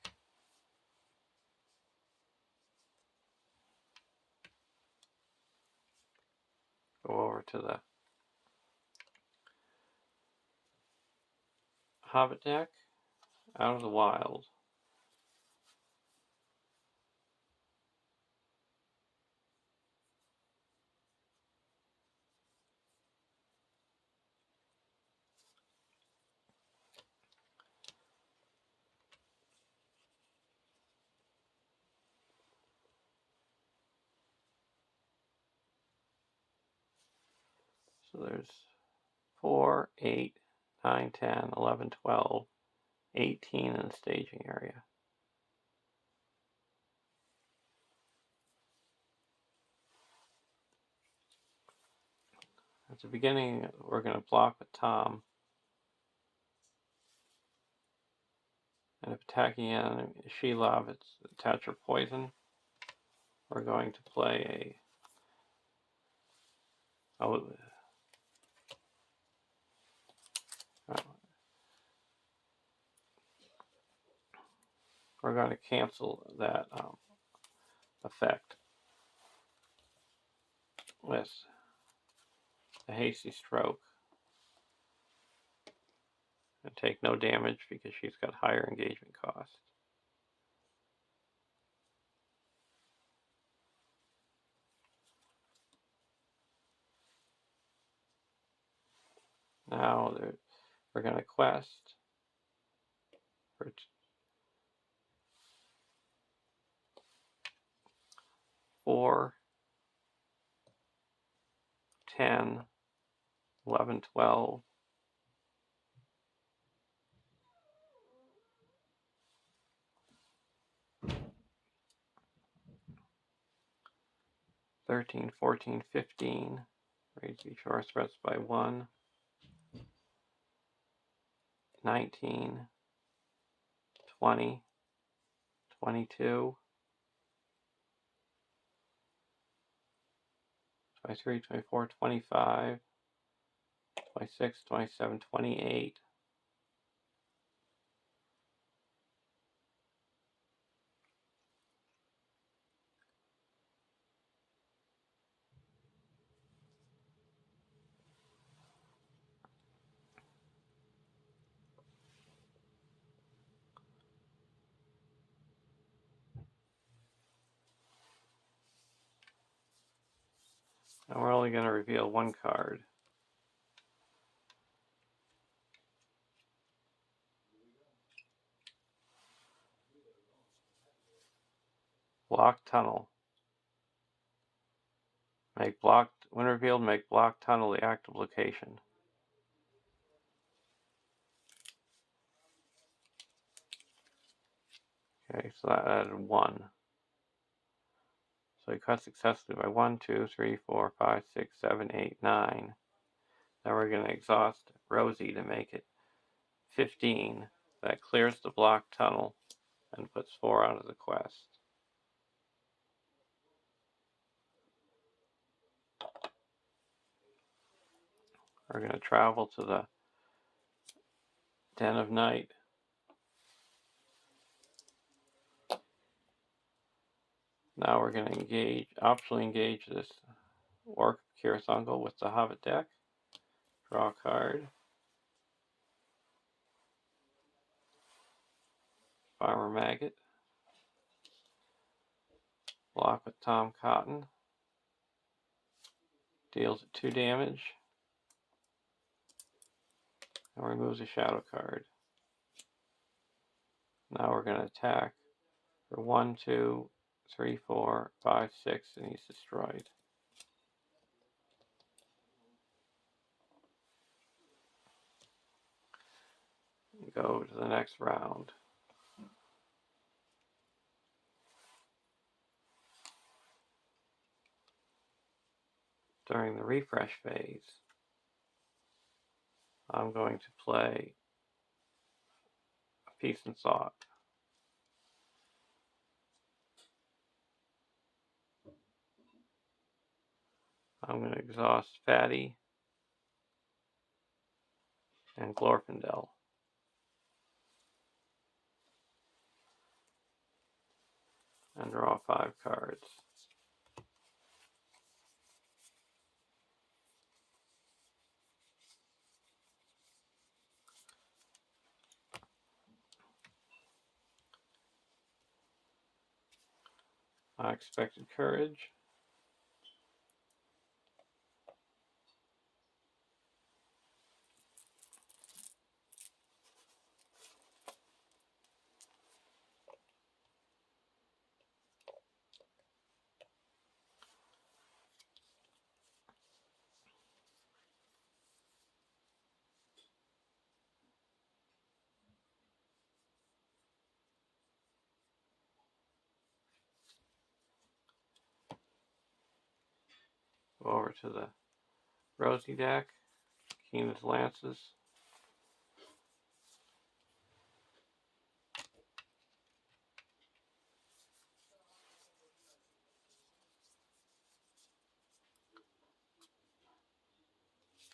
Go over to the Hobbit deck. Out of the Wild. So there's 4, 8, 9, 10, 11, 12, 18 in the staging area. At the beginning, we're going to block with Tom. And if attacking enemy Shelob, it's attach or poison. We're going to play we're going to cancel that effect with a hasty stroke and take no damage because she's got higher engagement cost. Now we're going to quest for 4, 10, 11, 12, 13, 14, 15. Raise each horse threats by 1. 19, 20, 22, 23, 24, 25, 26, 27, 28. And we're only going to reveal one card. Block tunnel. Make blocked, when revealed, make block tunnel the active location. Okay, so that added 1. So we cut successfully by 1, 2, 3, 4, 5, 6, 7, 8, 9. Now we're going to exhaust Rosie to make it 15. That clears the block tunnel and puts 4 out of the quest. We're going to travel to the Den of Night. Now we're going to optionally engage this Orc Kirithungal with the Hobbit deck. Draw a card. Farmer Maggot. Block with Tom Cotton. Deals 2 damage. And removes a shadow card. Now we're going to attack for 1, 2, 3, 4, 5, 6, and he's destroyed. Go to the next round. During the refresh phase, I'm going to play a Peace and Thought. I'm going to exhaust Fatty and Glorfindel. And draw 5 cards. Unexpected Courage. Go over to the Rosie deck, Keena's Lances.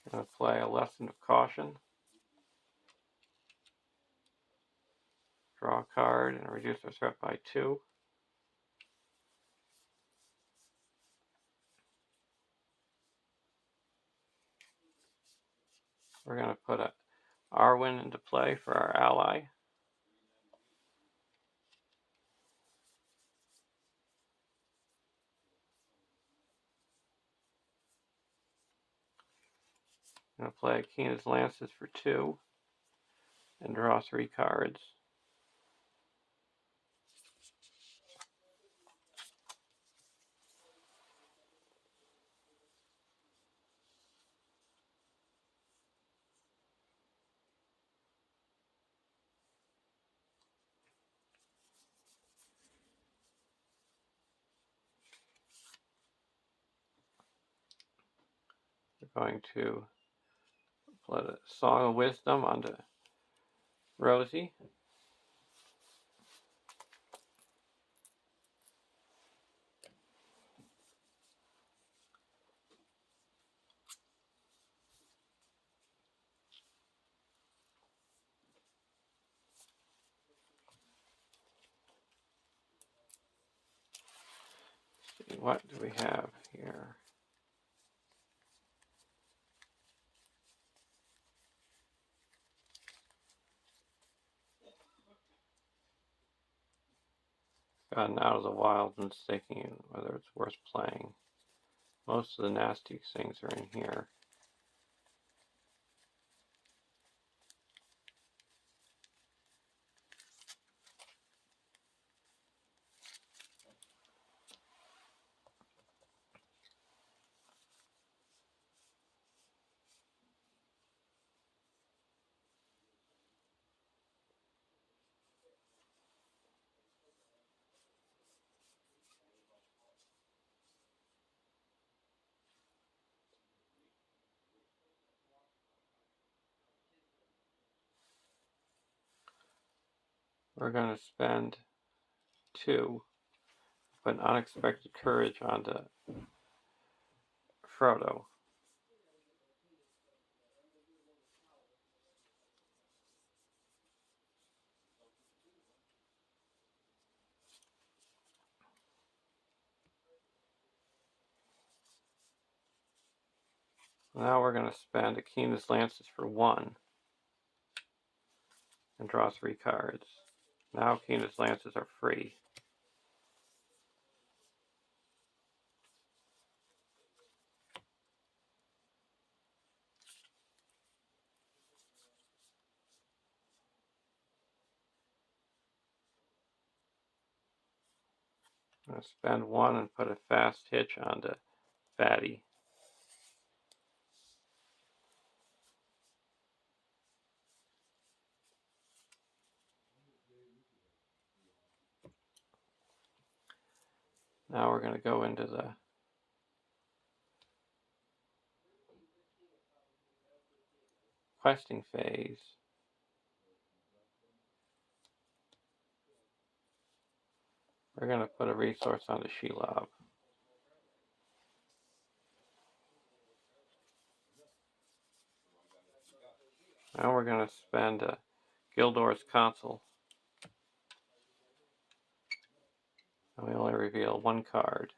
I'm going to play a Lesson of Caution. Draw a card and reduce our threat by 2. We're going to put a Arwen into play for our ally. I'm going to play Keena's Lances for 2 and draw 3 cards. We're going to play a Song of Wisdom onto Rosie. What do we have here? Gotten out of the wild and thinking whether it's worth playing. Most of the nasty things are in here. We're going to spend 2, put Unexpected Courage onto Frodo. Now we're going to spend a Keena's Lances for 1 and draw 3 cards. Now Keena's Lances are free. I'm going to spend 1 and put a Fast Hitch onto Fatty. Now we're going to go into the questing phase. We're going to put a resource onto Shelob. Now we're going to spend Gildor's Consul. And we only reveal 1 card.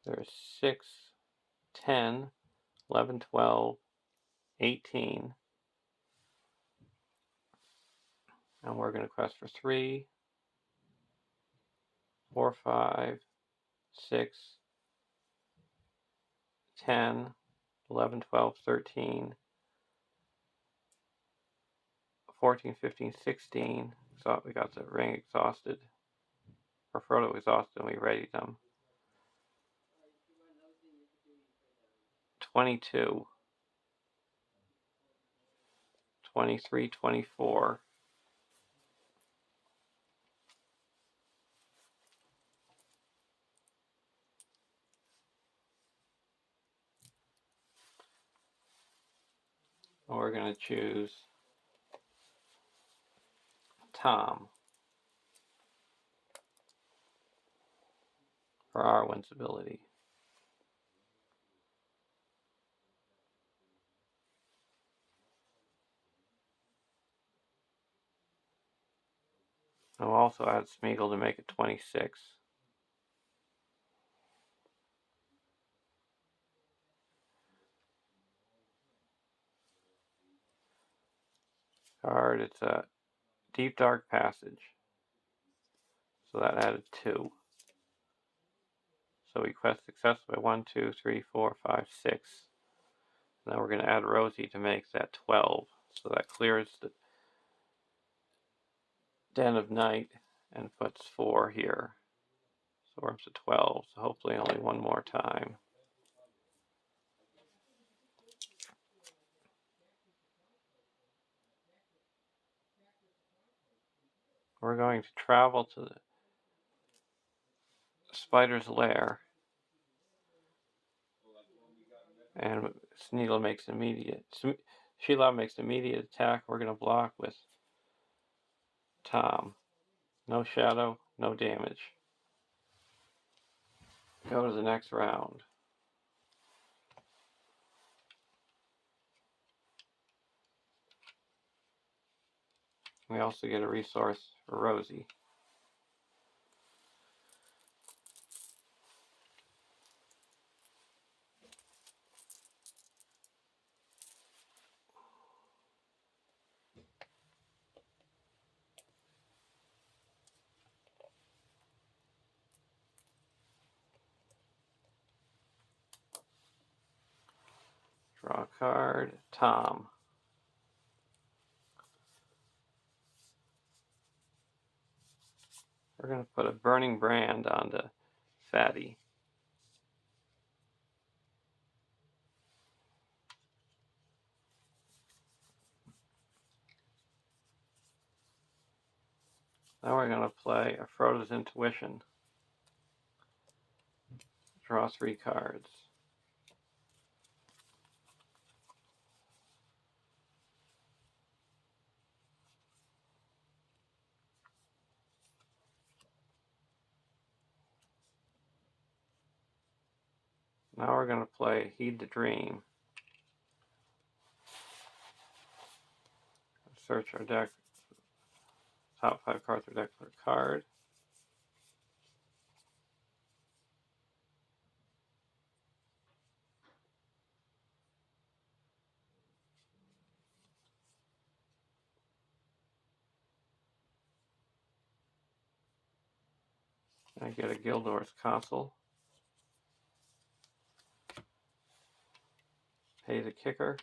There's 6, 10, 11, 12, 18. And we're going to quest for 3, 4, 5, 6, 10, 11, 12, 13, 14, 15, 16. So we got the ring exhausted. Or Frodo exhausted and we readied them. 22, 23, 24. we're going to choose Tom for our wins ability. And we'll also add Smeagol to make it 26. Card, it's a Deep Dark Passage. So that added 2. So we quest success by 1, 2, 3, 4, 5, 6. Now we're going to add Rosie to make that 12. So that clears the Den of Night and puts 4 here. So we're up to 12. So hopefully only one more time. We're going to travel to the Spider's Lair. And Sneasel makes immediate. Shelob makes immediate attack. We're going to block with Tom. No shadow, no damage. Go to the next round. We also get a resource for Rosie. Draw a card. Tom. We're going to put a Burning Brand onto Fatty. Now we're going to play a Frodo's Intuition. Draw 3 cards. Now we're going to play Heed the Dream. Search our deck. Top 5 cards of our deck for a card. I get a Gildor's Castle. Pay the Kicker.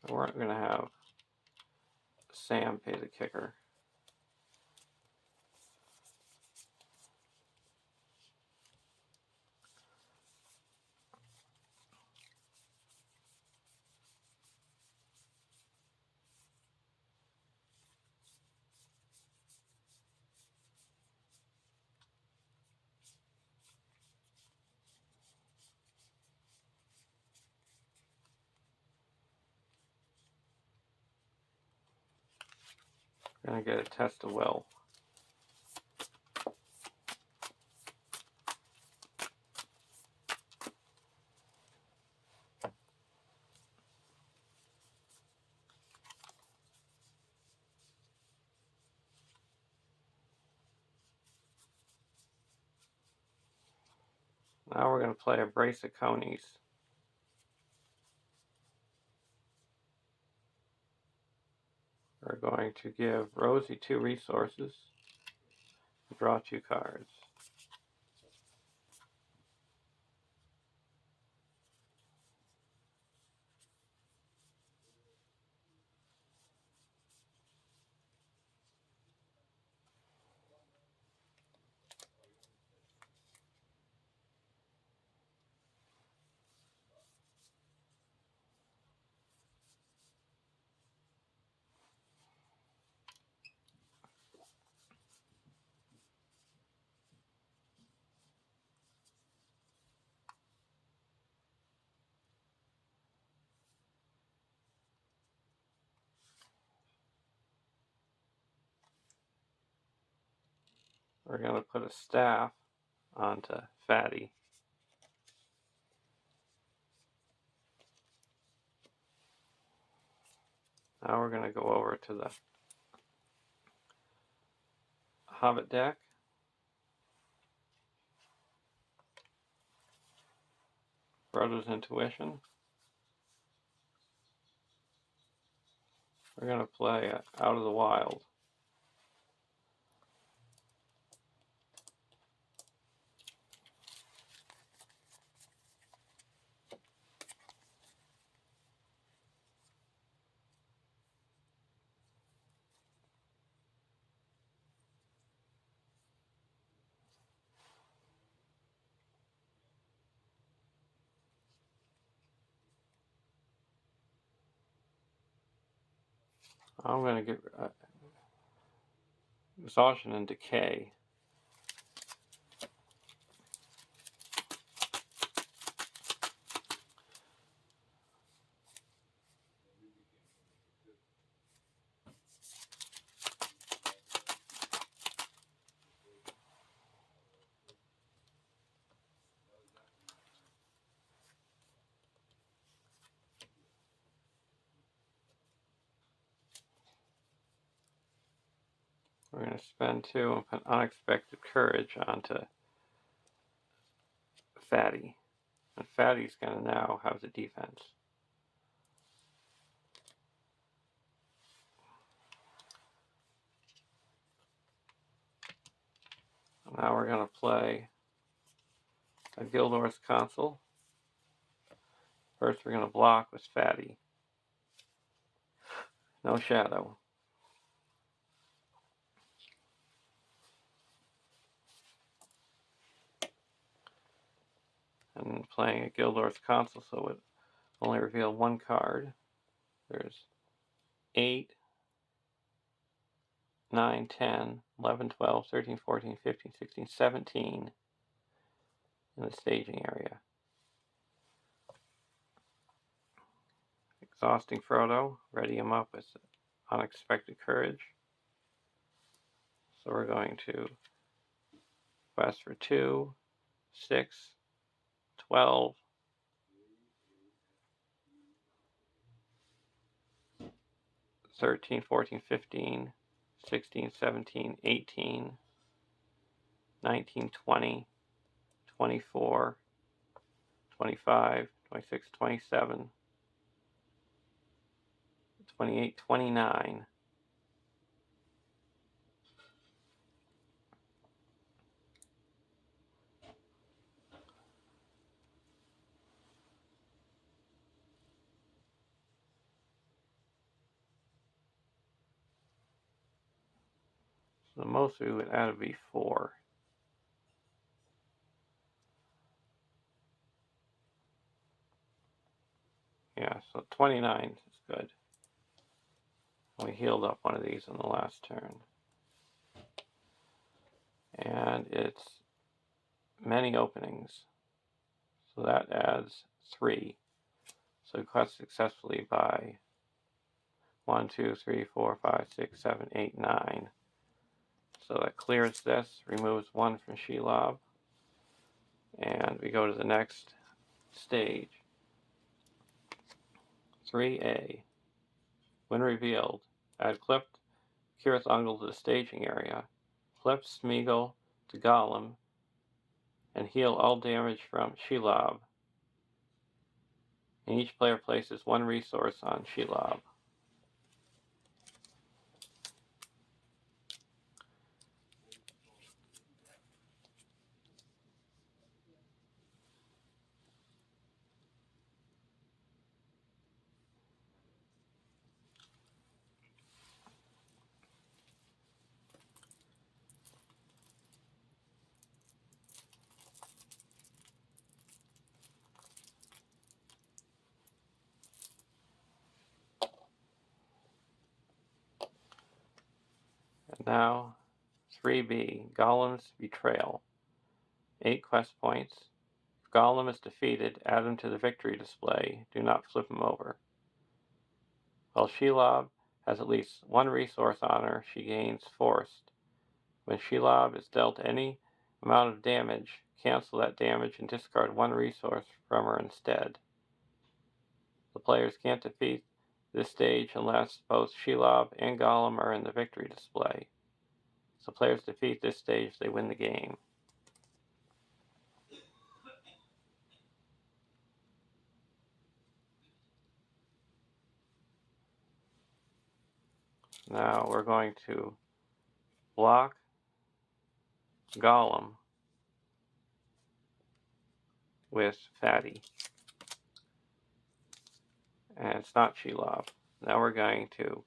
We're going to have Sam pay the Kicker. We're going to get a Test of Will. Now we're going to play a Brace of Conies. We're going to give Rosie 2 resources. Draw 2 cards. We're going to put a staff onto Fatty. Now we're going to go over to the Hobbit deck. Frodo's Intuition. We're going to play Out of the Wild. I'm going to get Exhaustion and Decay. We're going to spend 2 and put Unexpected Courage onto Fatty. And Fatty's going to now have the defense. Now we're going to play a Gildor's Consul. First we're going to block with Fatty. No shadow. And playing a Gildor's Consul, so it only reveal 1 card. There's 8, 9, 10, 11, 12, 13, 14, 15, 16, 17 in the staging area. Exhausting Frodo, ready him up with Unexpected Courage. So we're going to quest for 2, 6, 12, 13, 14, 15, 16, 17, 18, 19, 20, 24, 25, 26, 27, 28, 29. So the most we would add would be 4. Yeah, so 29 is good. We healed up one of these on the last turn. And it's many openings. So that adds 3. So we quest successfully by 1, 2, 3, 4, 5, 6, 7, 8, 9. So that clears this, removes 1 from Shelob. And we go to the next stage. 3A. When revealed, add clipped Cirith Ungol to the staging area, clip Smeagol to Gollum, and heal all damage from Shelob. And each player places 1 resource on Shelob. And now, 3B, Gollum's Betrayal. 8 quest points. If Gollum is defeated, add him to the victory display. Do not flip him over. While Shelob has at least 1 resource on her, she gains Forced. When Shelob is dealt any amount of damage, cancel that damage and discard one resource from her instead. The players can't defeat this stage unless both Shelob and Golem are in the victory display. So players defeat this stage, they win the game. Now we're going to block Golem with Fatty. And it's not Shelob. Now we're going to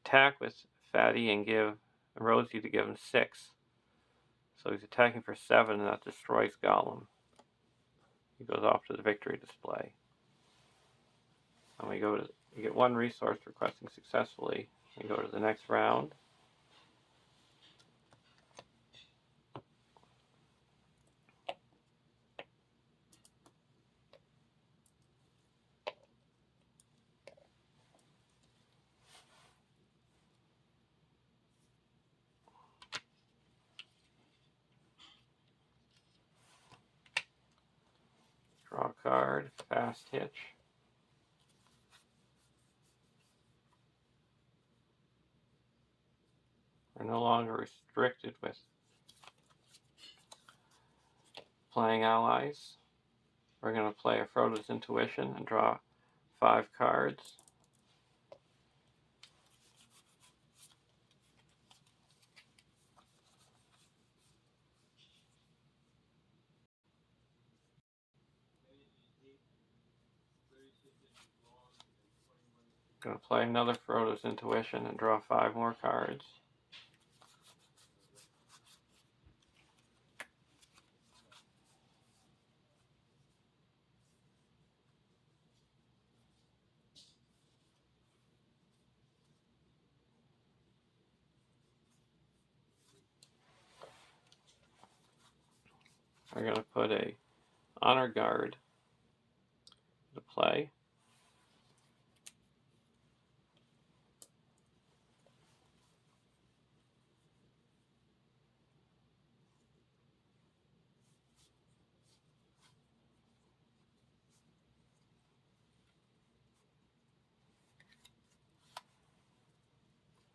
attack with Fatty and give Rosie to give him 6. So he's attacking for 7 and that destroys Golem. He goes off to the victory display. And we get 1 resource requesting successfully. We go to the next round. Draw a card, fast hitch. We're no longer restricted with playing allies. We're going to play a Frodo's Intuition and draw 5 cards. Going to play another Frodo's Intuition and draw 5 more cards. We're going to put a Honor Guard to play.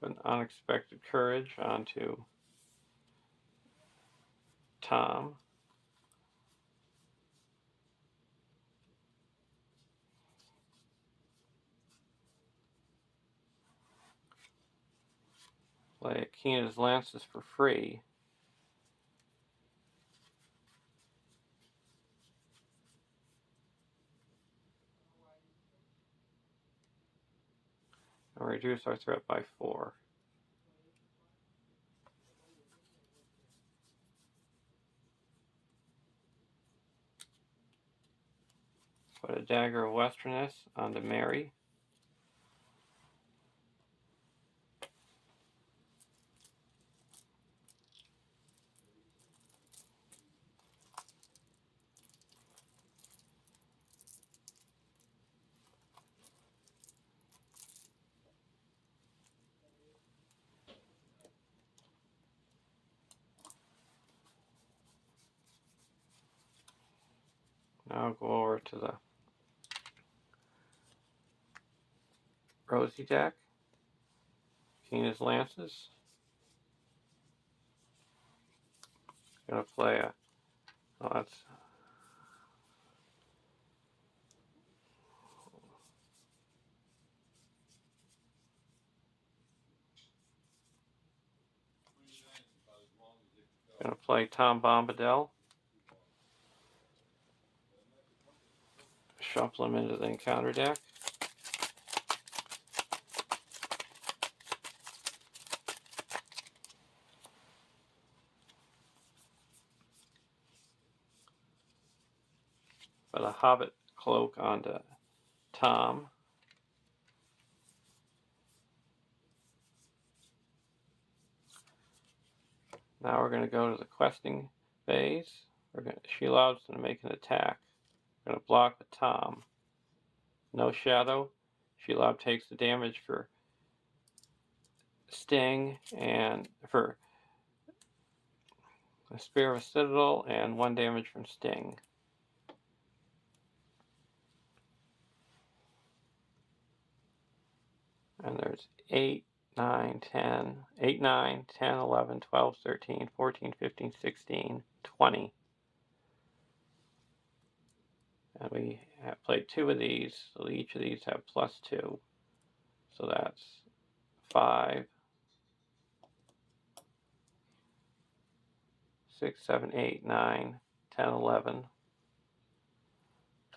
Put an Unexpected Courage onto Tom. Play Keena's Lances for free. And reduce our threat by 4. Put a Dagger of Westerness onto Mary. Now go over to the Rosie deck. Keena's Lances. Gonna play a. Oh, that's. Gonna play Tom Bombadil. Shuffle him into the encounter deck. Put a Hobbit Cloak onto Tom. Now we're going to go to the questing phase. Shelobs going to make an attack. We're going to block the Tom. No shadow. Shelob takes the damage for Sting and for a Spear of a Citadel, and 1 damage from Sting. And there's 8, 9, 10, 8, 9, 10, 11, 12, 13, 14, 15, 16, 20. And we have played 2 of these, so each of these have +2. So that's 5, 6, 7, 8, 9, 10, 11,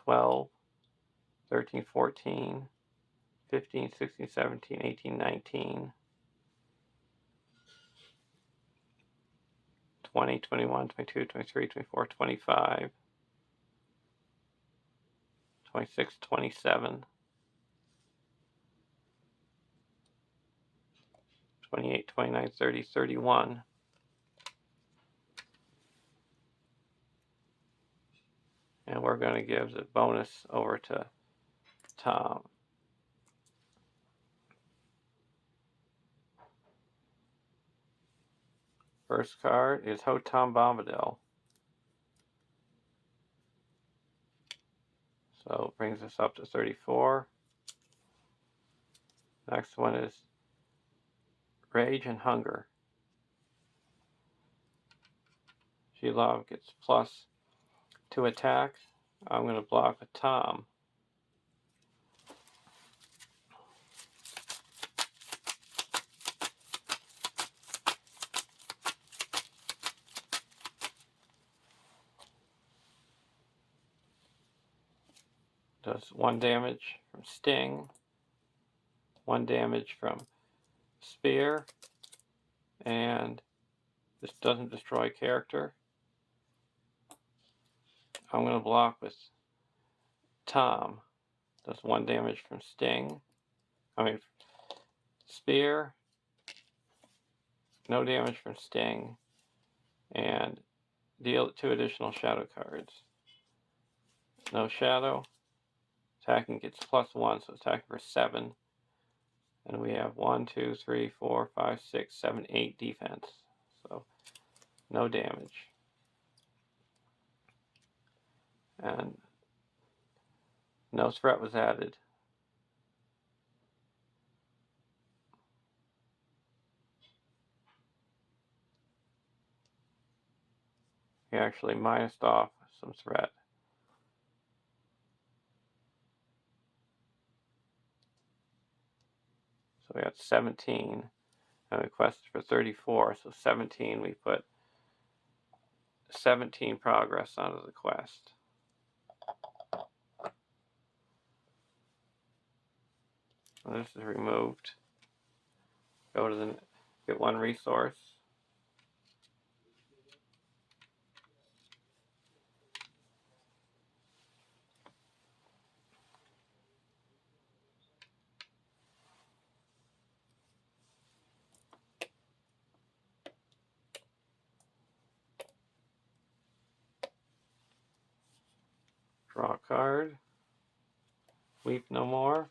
12, 13, 14, 15, 16, 17, 18, 19, 20, 21, 22, 23, 24, 25, 26, 27, 28, 29, 30, 31. And we're going to give the bonus over to Tom. First card is Hotom Bombadil. So it brings us up to 34. Next one is Rage and Hunger. Shelob gets +2 attack. I'm going to block with Tom. Does 1 damage from Sting, 1 damage from Spear, and this doesn't destroy character. I'm going to block with Tom. Does 1 damage from Sting. Spear, no damage from Sting, and deal 2 additional shadow cards. No shadow. Attacking gets +1, so attacking for 7. And we have 1, 2, 3, 4, 5, 6, 7, 8 defense. So no damage. And no threat was added. He actually minused off some threat. So we got 17, and we quested for 34, so 17, we put 17 progress onto the quest. And this is removed. Go to get 1 resource. Draw a card. Weep no more.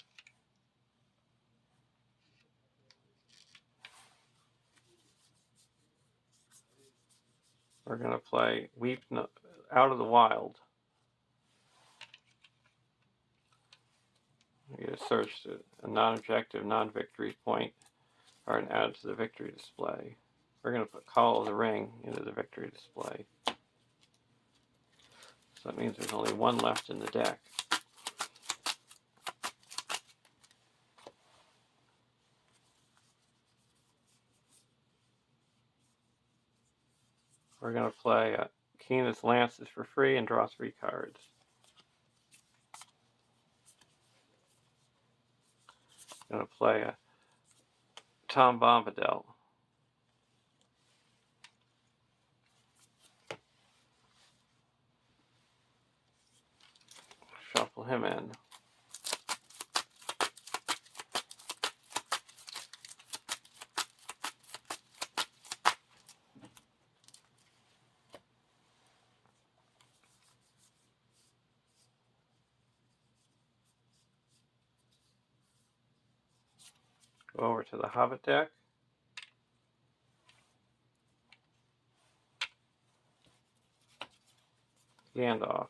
We're going to play Weep no, Out of the Wild. We get to search a non-objective, non-victory point or an add to the victory display. We're going to put Call of the Ring into the victory display. So that means there's only 1 left in the deck. We're going to play Keenest Lances for free and draw 3 cards. I'm going to play a Tom Bombadil. Shuffle him in. Go over to the Hobbit deck. Gandalf.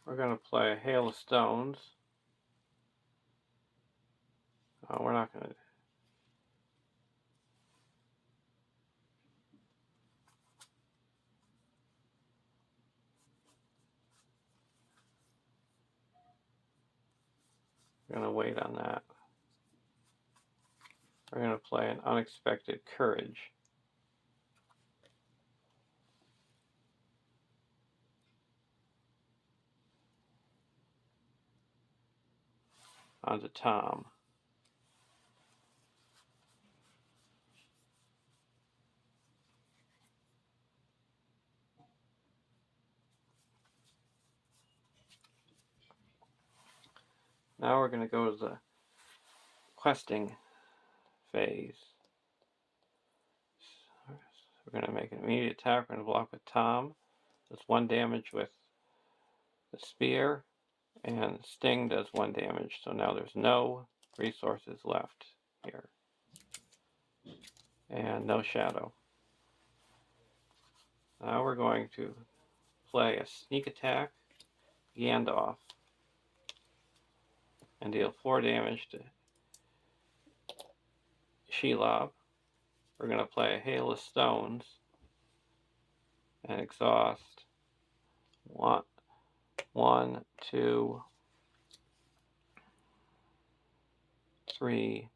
We're going to play a Hail of Stones. We're not going to. We're going to wait on that. We're going to play an Unexpected Courage. On to Tom. Now we're going to go to the questing phase. We're going to make an immediate attack. We're going to block with Tom. That's 1 damage with the spear, and Sting does 1 damage. So now there's no resources left here. And no shadow. Now we're going to play a sneak attack, Gandalf, and deal 4 damage to Shelob. We're going to play a Hail of Stones and exhaust 1, 2, 3.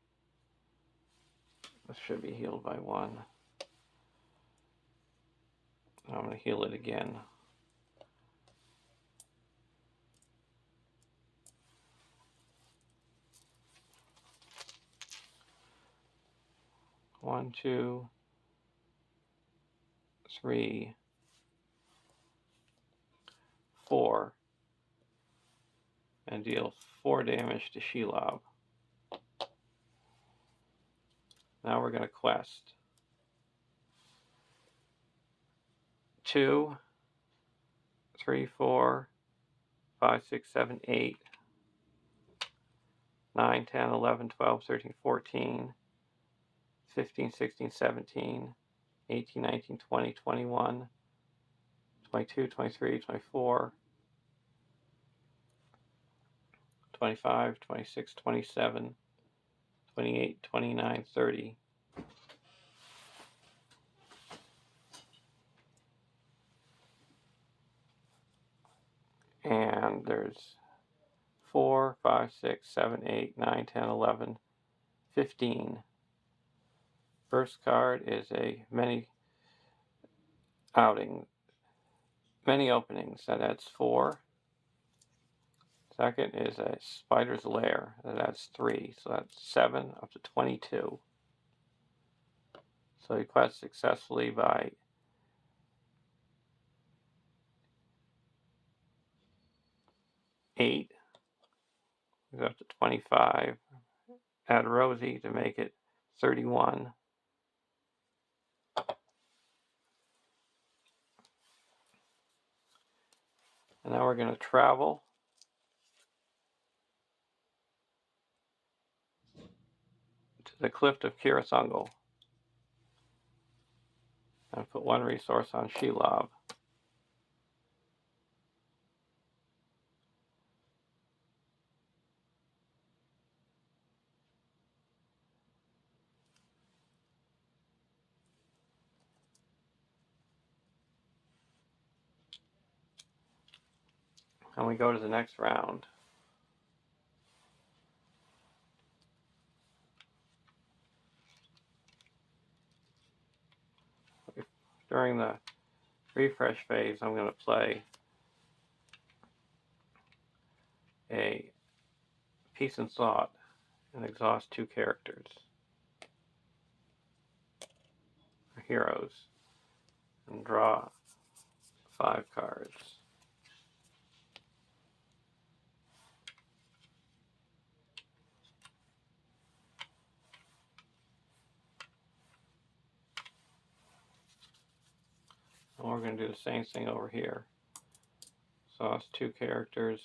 This should be healed by 1. I'm going to heal it again. One, 2, 3, 4, and deal 4 damage to Shelob. Now we're going to quest 2, 3, 4, 5, 6, 7, 8, 9, 10, 11, 12, 13, 14, 15, 16, 17, 18, 19, 20, 21, 22, 23, 24, 25, 26, 27, 28, 29, 30. And there's 4, 5, 6, 7, 8, 9, 10, 11, 15. First card is a many openings. That adds 4. Second is a Spider's Lair. That adds 3. So that's 7 up to 22. So you quest successfully by 8. Goes up to 25. Add Rosie to make it 31. And now we're going to travel to the Cliff of Kirasungal and put 1 resource on Shelob. And we go to the next round. During the refresh phase, I'm going to play a Peace and Thought and exhaust 2 characters, heroes, and draw 5 cards. And we're going to do the same thing over here. So that's 2 characters.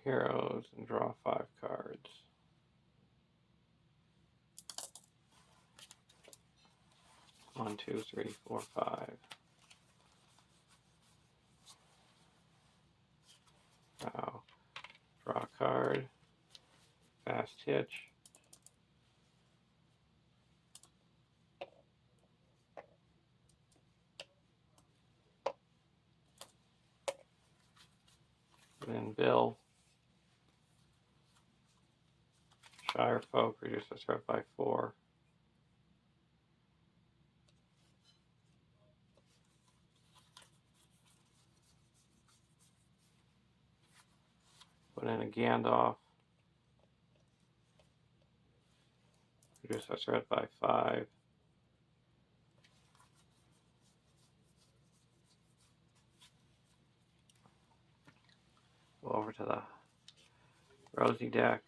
Heroes and draw 5 cards. One, two, three, four, 5. Now, draw a card. Fast hitch. Then Bill. Shire Folk, reduce the threat by 4. Put in a Gandalf. Reduce the threat by 5. Go over to the Rosie deck.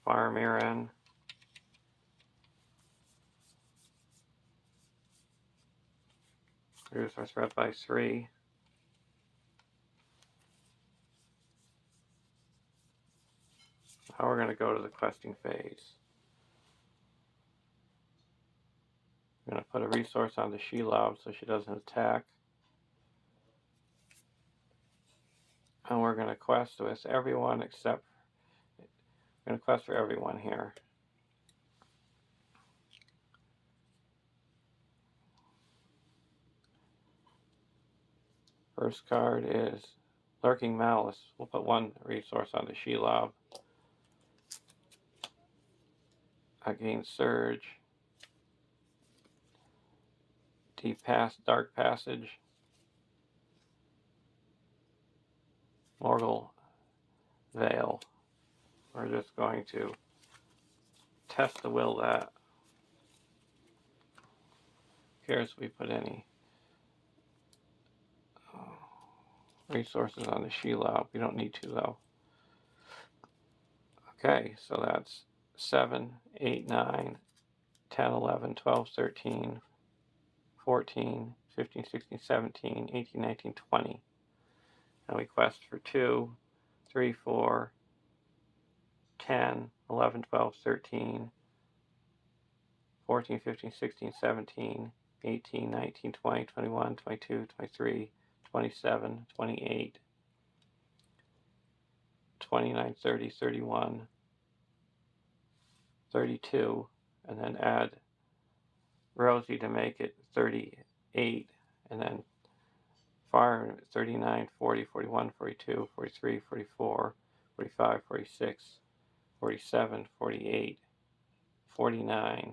Faramir in. Reduce our threat by 3. Now we're going to go to the questing phase. I'm going to put a resource on the Shelob so she doesn't attack. And we're going to quest with everyone except... We're going to quest for everyone here. First card is Lurking Malice. We'll put 1 resource on the Shelob. I gain Surge. Dark Passage. Morgul Veil. We're just going to test the will that. Who cares if we put any resources on the Shelob? We don't need to though. Okay, so that's 7, 8, 9, 10, 11, 12, 13, 14, 15, 16, 17, 18, 19, 20. And we quest for 2, 3, 4, 10, 11, 12, 13, 14, 15, 16, 17, 18, 19, 20, 21, 22, 23, 27, 28, 29, 30, 31, 32, and then add Rosie to make it 38, and then Fire 39, 40, 41, 42, 43, 44, 45, 46, 47, 48, 49,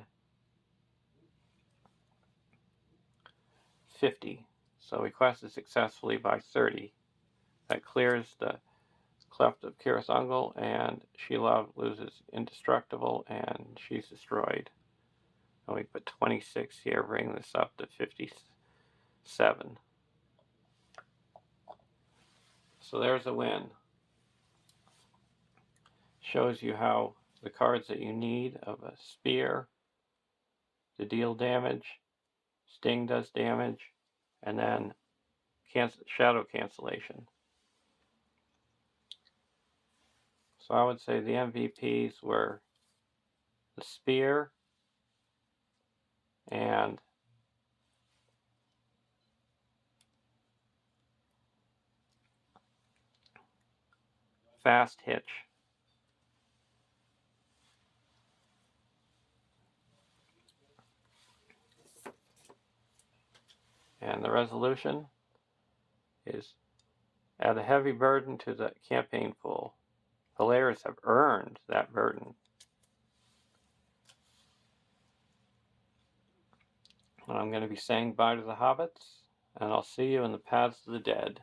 50. So we quested successfully by 30. That clears the Cleft of Cirrus Ungol, and Shelob loses Indestructible, and she's destroyed. And we put 26 here, bring this up to 57. So there's a win. Shows you how the cards that you need of a Spear to deal damage, Sting does damage, and then Shadow Cancellation. So I would say the MVPs were the Spear and Fast Hitch. And the resolution is add a heavy burden to the campaign pool. Players have earned that burden. And I'm going to be saying bye to the hobbits, and I'll see you in the paths of the dead.